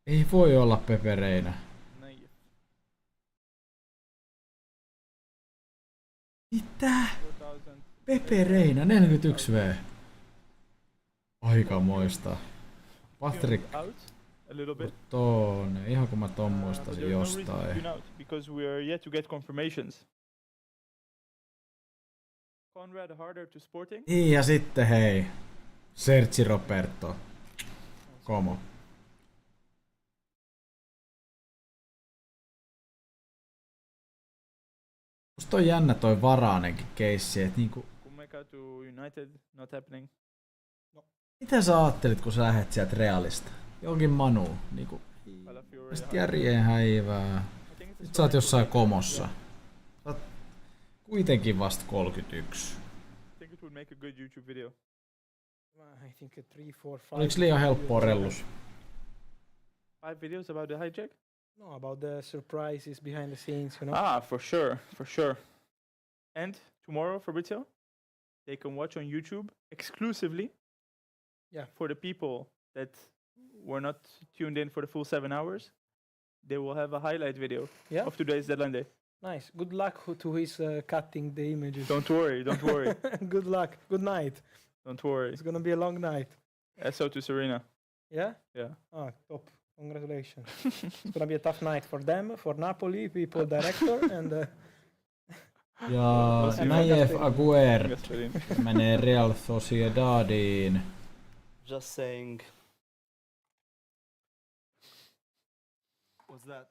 Ei voi olla Pepe Reina. Naive. Mitä? 4,000. Pepe Reina, 41V. Aikamoista. Patrick Out a little bit. Tone, ihan kun mä ton But muistasin there's no reason to jostain. tune out because we are yet to get confirmations. Conrad Harder to Sporting. Niin ja sitten hei, Sergi Roberto. Como. Musta on jännä toi Varaanenkin keissi, et niinku, Kumeka to United, not happening. mitä sä ajattelit kun sä lähet sieltä Realista? Jonkin Manu, niinku, Palafiore. sit järjeen häivää. I think it's a Nyt sä oot story. jossain Komossa. Sä oot kuitenkin vasta 31. I think it would make a good YouTube video. I think a 3, 4, 5. Oliks liian helppoa rellus? 5 videos about the hijack? No, about the surprises behind the scenes, you know. Ah, for sure, for sure. And tomorrow, Fabrizio, they can watch on YouTube exclusively. Yeah. For the people that were not tuned in for the full 7 hours, they will have a highlight video Yeah. of today's deadline day. Nice. Good luck to his cutting the images. Don't worry, don't worry, Good luck. Good night. don't worry. It's gonna be a long night. So to Serena. Yeah. Yeah. Ah, top. Congratulations. It's gonna be a tough night for them, for Napoli, people director, and Ja Tosi Nayef Aguer Gasperini. menee Real Sociedadiin. Just saying. What's that?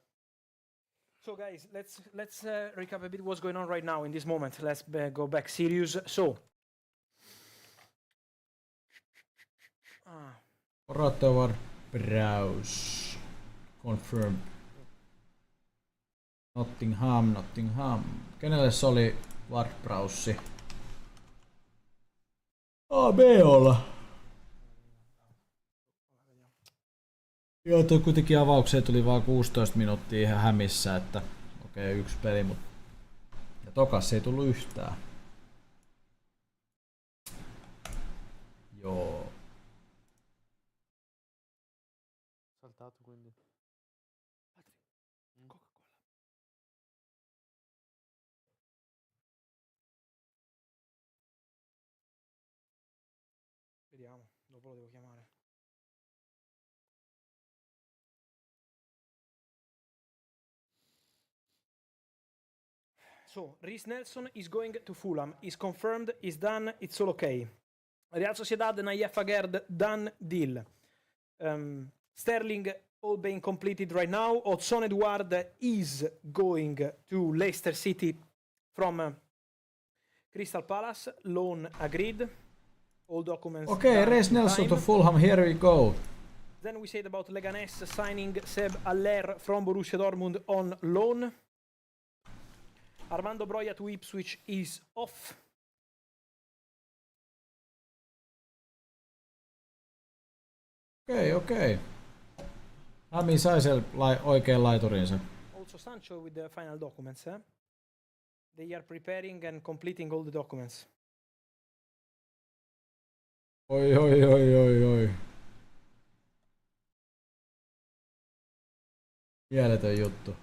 so guys, let's recap a bit what's going on right now in this moment. Let's go back serious. So Morata Ward-Prowse. Confirmed. Nottingham. Kenelle se oli Ward-Prowse? B-olla. Joo, toi kuitenkin avaukseen tuli vaan 16 minuuttia ihan hämissä, että okei, yksi peli, mutta ja tokas ei tullut yhtään. Joo. Saltato quindi. Vediamo, dopo lo devo chiamare. So, Reece Nelson is going to Fulham. Is confirmed, is done, it's all okay. Real Sociedad, Nayef Aguerd, done deal. Sterling, all being completed right now. Odson Edouard is going to Leicester City from Crystal Palace. Loan agreed. All documents. Okei, Reece Nelson to Fulham, here we go. Then we said about Leganes signing Seb Aller from Borussia Dortmund on loan. Armando Broja to Ipswich is off. Okei. Hämi sai sen oikein laiturinsa. Also Sancho with the final documents. They are preparing and completing all the documents. Oi. Mieletön juttu.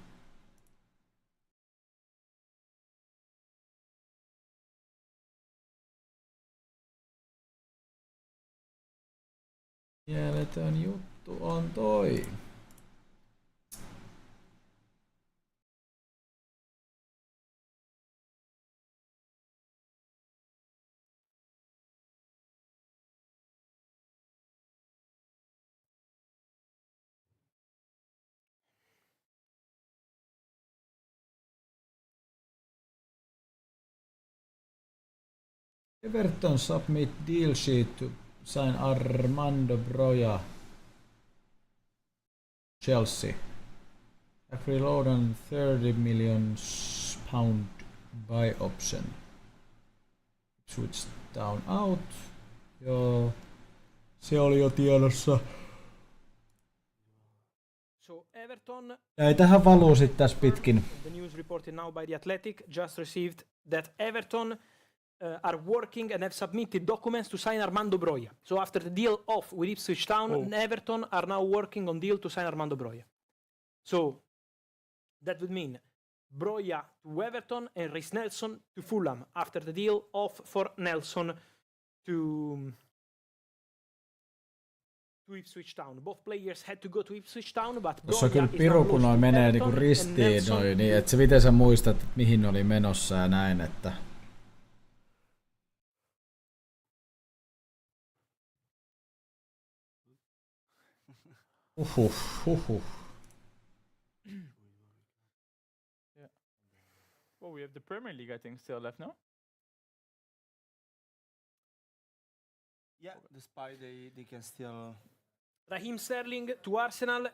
Mieletön juttu on toi. Everton submit deal sheet to sign Armando Broja. Chelsea. Agree load on £30 million buy option. Switch down out. Joo. Se oli jo tiedossa. So Everton. Ei tähän valuu sit tässä pitkin. The news reported now by The Athletic just received that Everton are working and have submitted documents to sign Armando Broja. So after the deal off with Ipswich Town, Everton are now working on deal to sign Armando Broja. So that would mean Broja to Everton and Reece Nelson to Fulham after the deal off for Nelson to Ipswich Town. Both players had to go to Ipswich Town, but Tuossa on Broja kyllä is piru, now kun close noin to menee Everton niinku and ristiin Nelson noin, niin että se miten sä muistat, että mihin ne oli menossa ja näin, että Huhhuh. Yeah. Well, we have the Premier League, I think, still left, no? Yeah, despite they can still. Raheem Sterling to Arsenal.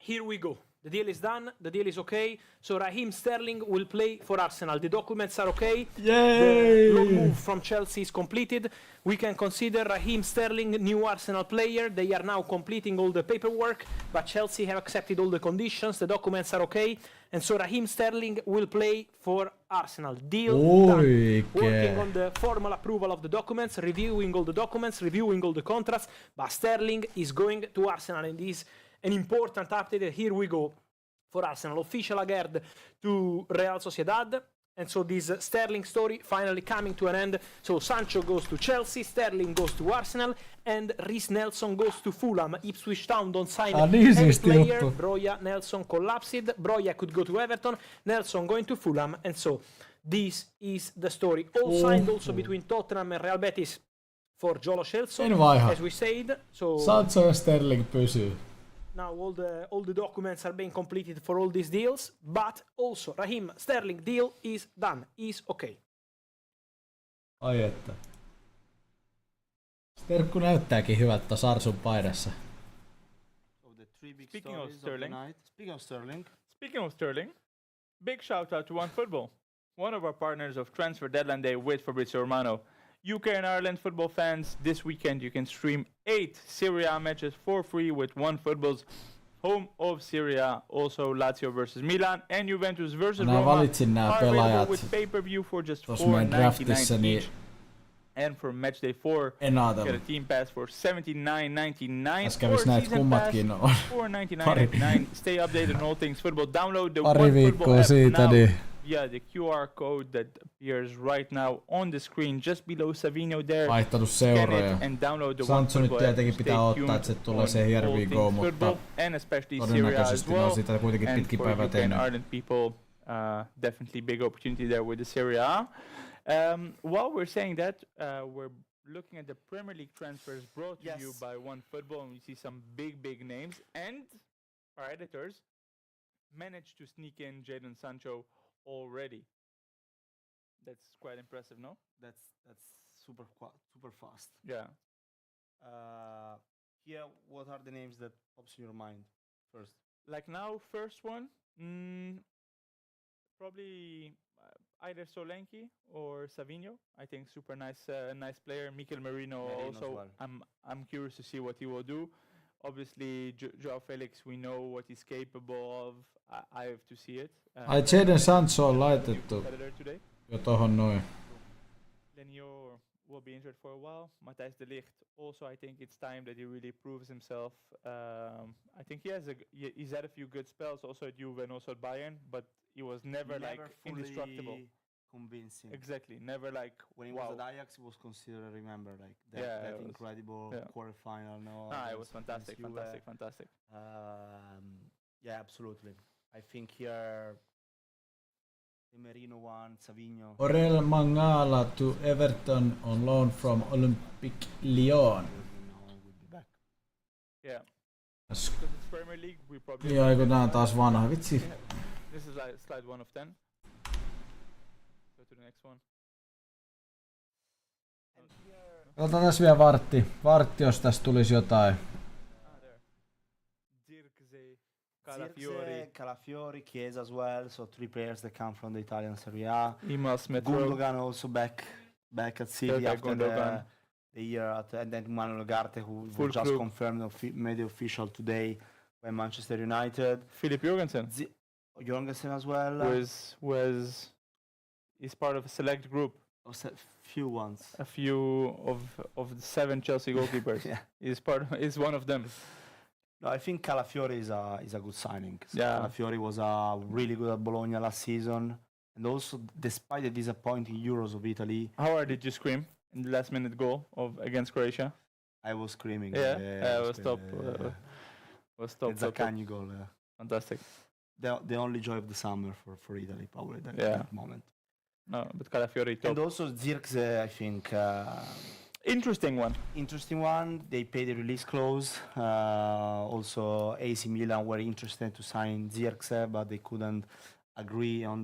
Here we go. The deal is done. The deal is okay. So Raheem Sterling will play for Arsenal. The documents are okay. Yay! The loan move from Chelsea is completed. We can consider Raheem Sterling new Arsenal player. They are now completing all the paperwork, but Chelsea have accepted all the conditions. The documents are okay. And so Raheem Sterling will play for Arsenal. Deal done. Working on the formal approval of the documents, reviewing all the documents, reviewing all the contracts. But Sterling is going to Arsenal, and this is an important update. Here we go for Arsenal. Official Aguerd to Real Sociedad. And so this Sterling story finally coming to an end. So Sancho goes to Chelsea, Sterling goes to Arsenal, and Reece Nelson goes to Fulham. Ipswich Town don't sign any player. Broja, Nelson collapsed. Broja could go to Everton. Nelson going to Fulham. And so this is the story. All signed also between Tottenham and Real Betis for Jolo Celso. As we said. So Sancho ja Sterling pysyy. now all the documents are being completed for all these deals, but also Raheem Sterling deal is done, is okay. Ai että. Sterkku näyttääkin hyvältä Sarsun paidassa. three big Speaking of stories the Sterling. night. Speaking of Sterling, Speaking of Sterling, big shout out to OneFootball, one of our partners of Transfer Deadline Day with Fabrizio Romano. UK and Ireland football fans, this weekend you can stream 8 Serie A matches for free with OneFootball's home of Serie A, also Lazio versus Milan and Juventus versus Mä Roma valitsin nämä are available pelaajat with pay-per-view for just tuossa meidän draftissa, $4.99 niin each. And for matchday 4, en get a ajatellut. team pass for $79.99 Tässä or kävis näin, että season pass kummatkin on. $4.99.99. Stay updated on all things football. Download the Pari OneFootball viikkoa app siitä, now niin via the QR code that appears right now on the screen just below Savino there. vaihtanut Scan seuroja. it and download the Sancho nyt OneFootball app. tietenkin Stay pitää odottaa, tuned että se tulee on se here all we things go, mutta football and especially Serie A as todennäköisesti ne on well. siitä kuitenkin And pitkin for päivää UK and tehnyt. Ireland people, definitely big opportunity there with the Serie A. While we're saying that, we're looking at the Premier League transfers brought to you Yes. by OneFootball, and we see some big names. And our editors managed to sneak in Jadon Sancho already. That's quite impressive, no? that's super fast. Yeah. Here, what are the names that pops in your mind first? Like now, first one, probably either Solanke or Savino. I think super nice player. Mikel Merino Merino as also. well. I'm curious to see what he will do. Obviously, Joao Felix, we know what he's capable of. I have to see it. Ai Jadon Sancho on laitettu Competitor today. jo tohon noin. Lenio will be injured for a while. Matthijs de Ligt also, I think it's time that he really proves himself. I think he's had a few good spells also at Juve and also at Bayern, but he was never like fully indestructible. convincing. Exactly, never like When he wow. was at Ajax, he was considered, remember, like that, Yeah, that it was- incredible yeah. quarterfinal. No, Ah, it against- was fantastic, against Juve. fantastic. Yeah, absolutely. I think here, the Merino one, Savino. Orel Mangala to Everton on loan from Olympique Lyon. Will be back. Yeah, Tässä- because it's Premier League, we probably. Niin aiku nää on taas vanha, vitsi. This is like slide 1 of 10. Go to the next one. Otetaan tässä vielä vartti, jos tässä tulisi jotain. There. Zirkzee, Calafiori, Zirkzee, Calafiori, Chiesa as well. So 3 players that come from the Italian Serie A. Emil Smith Rowe. Gundogan also back at City Ilkay after Gundogan. the year at, and then Manuel Ugarte, who Full was just crew. confirmed, made it official today by Manchester United. Philip Jorgensen, Jorgensen as well. is part of a select group. Few ones. A few of the 7 Chelsea goalkeepers. Yeah. Is one of them. No, I think Calafiori is a good signing. So Yeah. Calafiori was really good at Bologna last season, and also despite the disappointing Euros of Italy, How did you scream in the last minute goal against Croatia? I was screaming. Yeah, was top. screaming, Was top. the top, top. Zaccagni goal. Fantastic. The only joy of the summer for Italy, probably at Yeah. that moment. No, but Calafiori top. And also Zirkzee, I think, Interesting one. interesting one. They paid the release clause. Also, AC Milan were interested to sign Zirkzee, but they couldn't agree on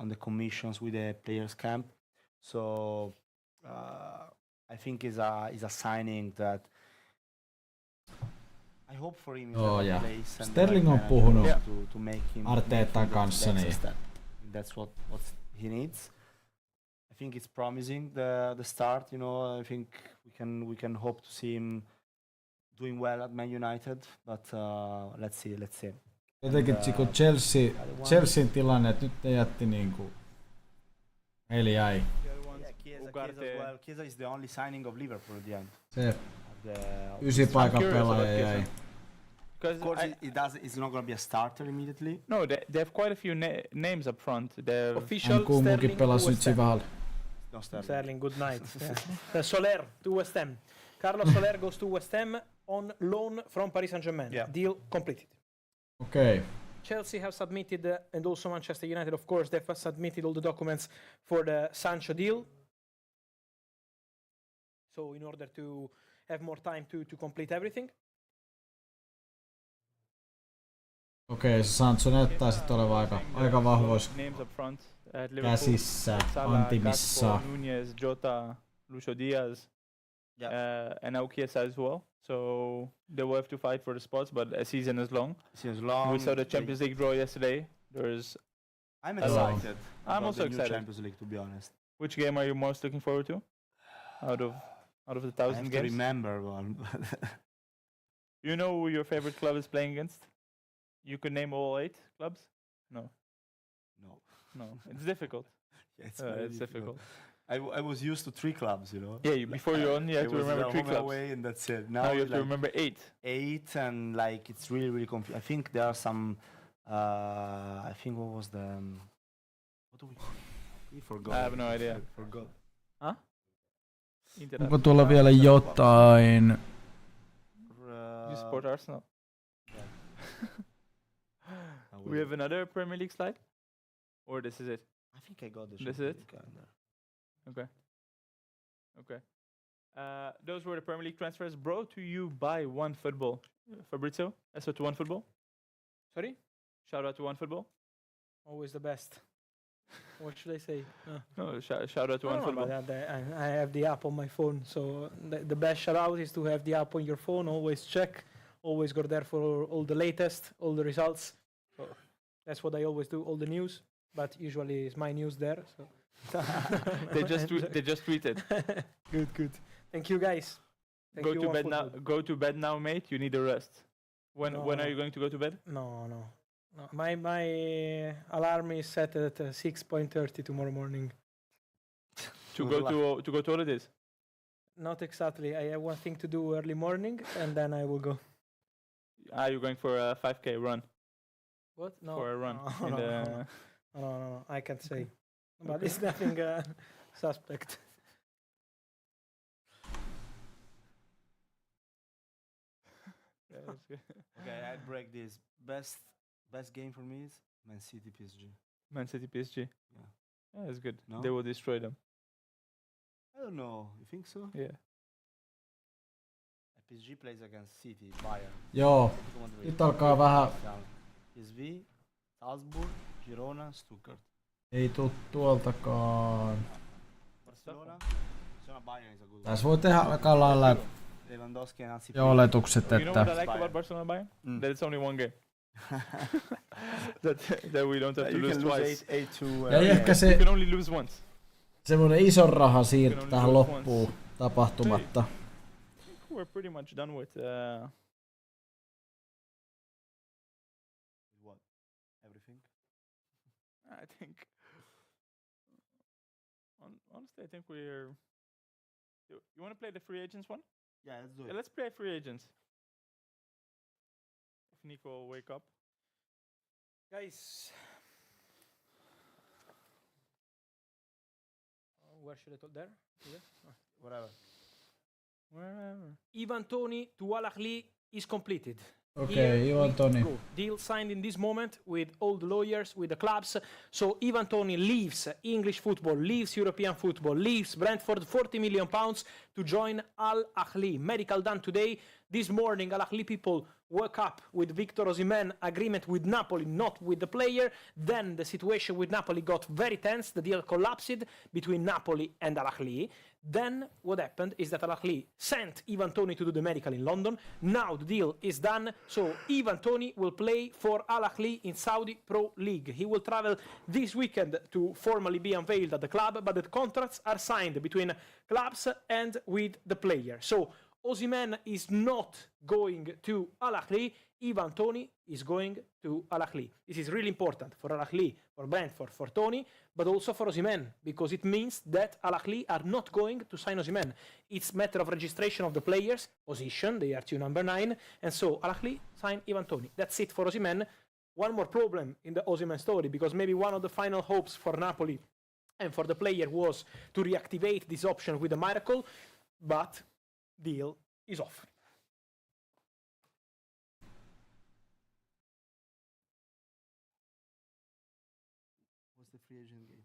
the commissions with the players' camp. So I think is a signing that I hope for him. Oh, yeah. Place and Sterling the on right manager puhunut Yeah. to make him Arteetan the kanssa, next niin step. That's what he needs. I think it's promising the start. You know, I think we can hope to see him doing well at Man United. But let's see. Jotenkin kun Chelsean tilanne, että nyt ne jätti niinku... Heili jäi. The other ones, Yeah, Chiesa Ugarte. as well. Chiesa is the only signing of Liverpool at the end. Se The- 9 paikan curious about pelaaja jäi. Chiesa. Because Of course, it's not going to be a starter immediately. no, they have quite a few names up front. They have Official Nkunkukin Sterling pelasi to nyt West Ham. Sivahalla. No Sterling. Sterling, good night. Soler to West Ham. Carlos Soler goes to West Ham on loan from Paris Saint-Germain. Yeah. Deal completed. Okei. Chelsea have submitted, and also Manchester United, of course, they have submitted all the documents for the Sancho deal. So in order to have more time to complete everything. Okei, se Sancho näyttää sit olevan aika vahvois names up front at Liverpool. käsissä, Salah, antimissa. Gakpo, Nunez, Jota, Lucho Diaz, Yeah. and now Chiesa as well. So they will have to fight for the spots, but a season is long. Seems long. We saw the they- Champions League draw yesterday. There's I'm Hello. excited. I'm about also the new excited. Champions League, to be honest. which game are you most looking forward to? Out of the I 1,000 have to games, remember one. you know who your favorite club is playing against? You could name all 8 clubs. no. No, it's difficult. Yeah, It's, very difficult. I was used to 3 clubs, you know. Yeah, before you on, you I have to was remember home 3 clubs. away and that's it. Now Now you have to like remember 8. 8 and like it's really confusing. I think there are some. I think what was the. What do we forgot. I have no idea. I forgot. Inter. Onko tuolla vielä jotain? You support Arsenal. I We have another Premier League slide, or this is it? I think I got the. This Champions it? League calendar. Okay. Those were the Premier League transfers brought to you by OneFootball. Fabrizio, SO to OneFootball. Sorry? Shout out to OneFootball. Always the best. What should I say? No, shout out to No, OneFootball. but I have the app on my phone, so the best shout out is to have the app on your phone. Always check, always go there for all the latest, all the results. So that's what I always do, all the news. But usually it's my news there. So they just tweeted. Good. Thank you guys. Thank Go you, to bed now. OneFootball. Go to bed now, mate. You need a rest. When No. are you going to go to bed? No. My alarm is set at 6:30 tomorrow morning. To go to holidays. Not exactly. I have one thing to do early morning, and then I will go. Are you going for a 5K run? What? No. For a run? No, in no, the- no. I can't say. But it's nothing suspect. Yeah, that's good. Okay, I break this. Best game for me is Man City PSG. Man City PSG. Yeah. That's good. No? They will destroy them. I don't know. You think so? Yeah. PSG plays against City, Bayern. Joo, Atletico Madrid, nyt alkaa vähän, Arsenal, PSV, Salzburg, Girona, Stuttgart. ei tuu tuoltakaan. Barcelona. Bayern is a good one. Tässä voi tehdä aika lailla Lewandowski and Hansi jo Flick. oletukset, You know what I että like Bayern. about Barcelona Bayern? Mm. That it's only one game. that we don't have to You lose can lose twice. 8-2. Ja ehkä You se can only lose once. semmoinen ison raha siirto only tähän do it loppuun tapahtumatta. I think we're pretty much done with. What? Everything? I think. Honestly, I think we're. You want to play the free agents one? Yeah, let's do Yeah, it. let's play free agents. If Nico will wake up. Guys. Where should I talk? There? Here? Whatever. Wherever. Ivan Toney to Al Ahly is completed. Okei, Here Ivan we Toney. go. Deal signed in this moment with all the lawyers, with the clubs. So Ivan Toney leaves English football, leaves European football, leaves Brentford, £40 million to join Al Ahly. Medical done today. This morning, Al Ahly people woke up with Victor Osimhen agreement with Napoli, not with the player. Then the situation with Napoli got very tense. The deal collapsed between Napoli and Al Ahly. Then what happened is that Al Ahly sent Ivan Toney to do the medical in London. Now the deal is done. So Ivan Toney will play for Al Ahly in Saudi Pro League. He will travel this weekend to formally be unveiled at the club, but the contracts are signed between clubs and with the player. So Osimhen is not going to Al Ahly. Ivan Toney is going to Al Ahly. This is really important for Al Ahly, for Brentford, for Toney, but also for Osimhen, because it means that Al Ahly are not going to sign Osimhen. It's a matter of registration of the players, position, they are to number 9, and so Al Ahly sign Ivan Toney. That's it for Osimhen. One more problem in the Osimhen story, because maybe one of the final hopes for Napoli and for the player was to reactivate this option with a miracle, but deal is off. What's the free agent game?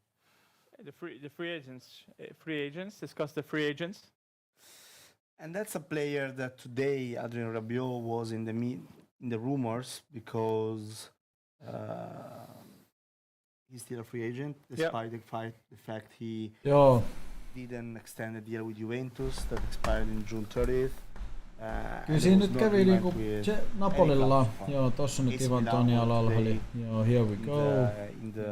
The free agents. Discuss the free agents. And that's a player that today Adrien Rabiot was in the rumors because he's still a free agent despite the fact he Joo, didn't extend the deal with Juventus that expired in June 30th. Kyllä siinä nyt kävi niinku Napolilla, joo tossa nyt Ivan Toni alhaali, joo here we go,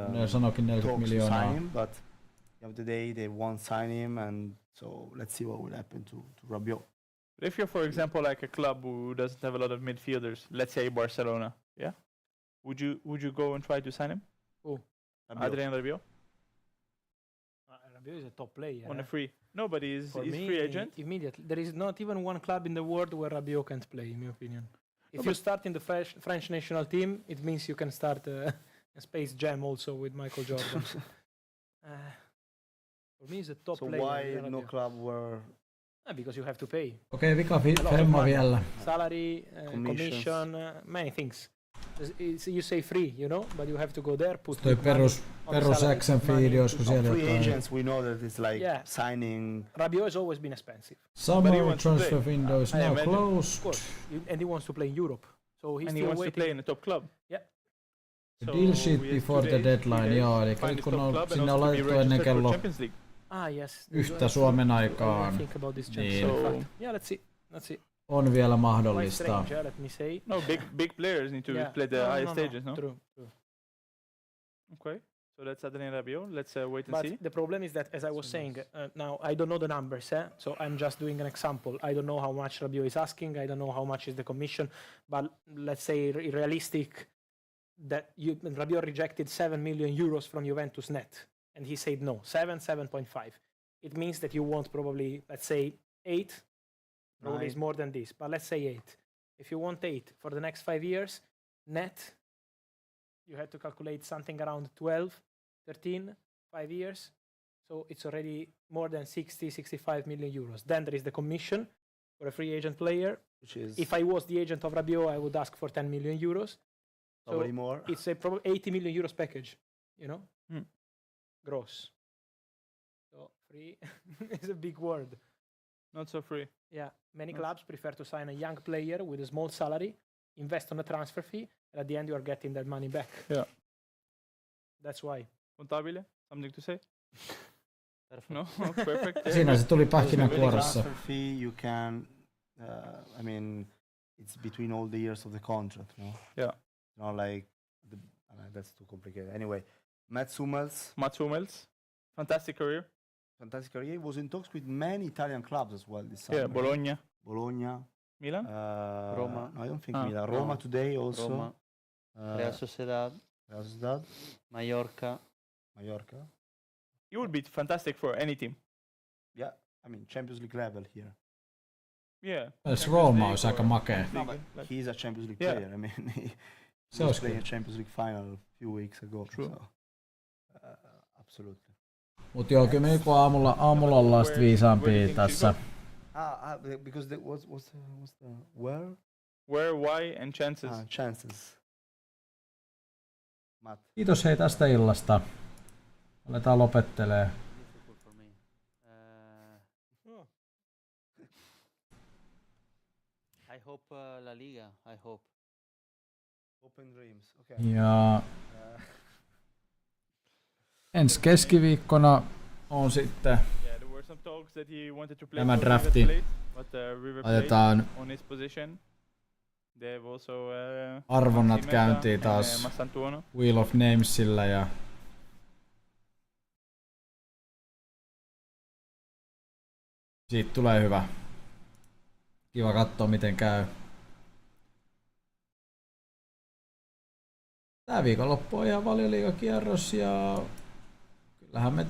ne sanokin 40 miljoonaa. But the end of the day they won't sign him, and so let's see what will happen to Rabiot. But if you're, for example, like a club who doesn't have a lot of midfielders, let's say Barcelona, yeah, would you go and try to sign him? Adrien Rabiot Rabiot is a top player. on a free? No, but he's For me, free agent. Immediately. There is not even one club in the world where Rabiot can't play, in my opinion. If No, you but- start in the French national team, it means you can start a Space Jam also with Michael Jordan. For me, he's a top So player. why Rabiot. no club were Because you have to pay Okei, vika a lot of femma money. vielä. Salary, Commissions. commission, many things. You say free, you know, but you have to go there, put Toi good money perus on the salary, Xen money feed, olisiko to- siellä free jotain? agents? We know that it's like Yeah. signing. Rabiot has always been expensive. But he Summer wants to transfer play. window is I now imagine. Of closed. course, and he wants to play in Europe. So he's And he still wants to waiting. play in a top club. Yeah. So Deal sheet he has before 2 the days, 3 deadline, days joo, to eli find nyt his kun top on, club and sinne also on to be laitettu ennen registered for kello Champions League. Yes. yhtä Suomen I aikaan, think about this Niin. Champions League So- fact. Yeah, let's see. Let's see. on vielä Quite mahdollista. strange, let me say. No, big players need to play the highest stages, no? True. Okay. So that's Adrien Rabiot. Let's wait and But see. the problem is that, as I was saying, now I don't know the numbers, so I'm just doing an example. I don't know how much Rabiot is asking. I don't know how much is the commission. But let's say realistic that Rabiot rejected 7 million euros from Juventus net, and he said no, 7.5. It means that you want probably, let's say, 8. Probably is 9. more than this, but let's say 8. If you want 8 for the next 5 years, net, you have to calculate something around 12, 13, 5 years. So it's already more than 65 million euros. Then there is the commission for a free agent player. Which is If I was the agent of Rabiot, I would ask for 10 million euros. probably more. It's a probably 80 million euros package, you know? Hmm. Gross. So free is a big word. Not so free. Yeah, many Nice. clubs prefer to sign a young player with a small salary, invest on a transfer fee, and at the end you are getting that money back. Yeah. That's why. Contabile, something to say? Perfect. No? Perfect. Siinä se tuli Because with the pähkinänkuoressa. transfer fee, you can. I mean, it's between all the years of the contract, no? Yeah. Not like that's too complicated. Anyway, Mats Hummels, Mats Hummels, fantastic career. fantastic career. He was in talks with many Italian clubs as well this summer. Yeah, Bologna, Bologna, Milan. Roma. No, I don't think Ah, Milan. no. Roma today also. Roma, Real Sociedad, Real Sociedad, Mallorca. Mallorca. He would be fantastic for any team. Yeah, I mean Champions League level here. Yeah. Myös Champions Rooma League olisi or aika makea. League, like- He's a Champions League Yeah. player. I mean, he Se was olisi playing a kyllä. Champions League final a few weeks ago. True. So, absolutely. Mut joo, kyllä me niinku aamulla ollaan sit viisaampia tässä. Because what's the where? Where, why, and chances. Chances. Matt. Kiitos hei tästä illasta. Aletaan lopettelee. Difficult for me. I hope La Liga. I hope. Open dreams. Okay. Ja ensi keskiviikkona on sitten Yeah, there were some talks that he wanted to play Tämä for River drafti. Plate, but River Plate laitetaan on his position. They have also arvonnat Maxi Meta käyntiin and, taas Massantuono. Wheel of Namesilla ja siitä tulee hyvä. Kiva katsoa miten käy. Tää viikonloppu on ihan Valioliigakierros ja kyllähän me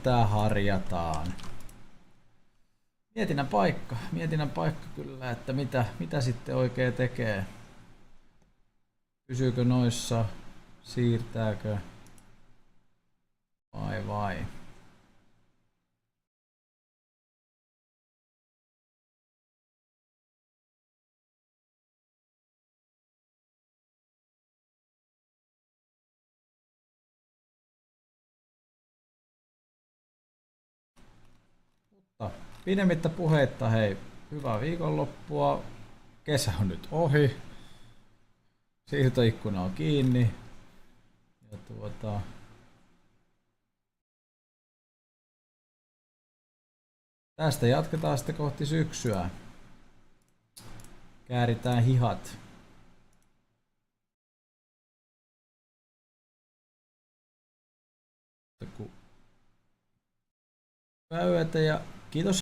tää harjataan. Mietinnän paikka kyllä, että mitä sitten oikein tekee. Pysyykö noissa, siirtääkö vai. Mutta pidemmittä puheitta, hei, hyvää viikonloppua. Kesä on nyt ohi. Siirtoikkuna on kiinni. Ja Tästä jatketaan sitten kohti syksyä. Kääritään hihat. Hyvää yötä ja kiitos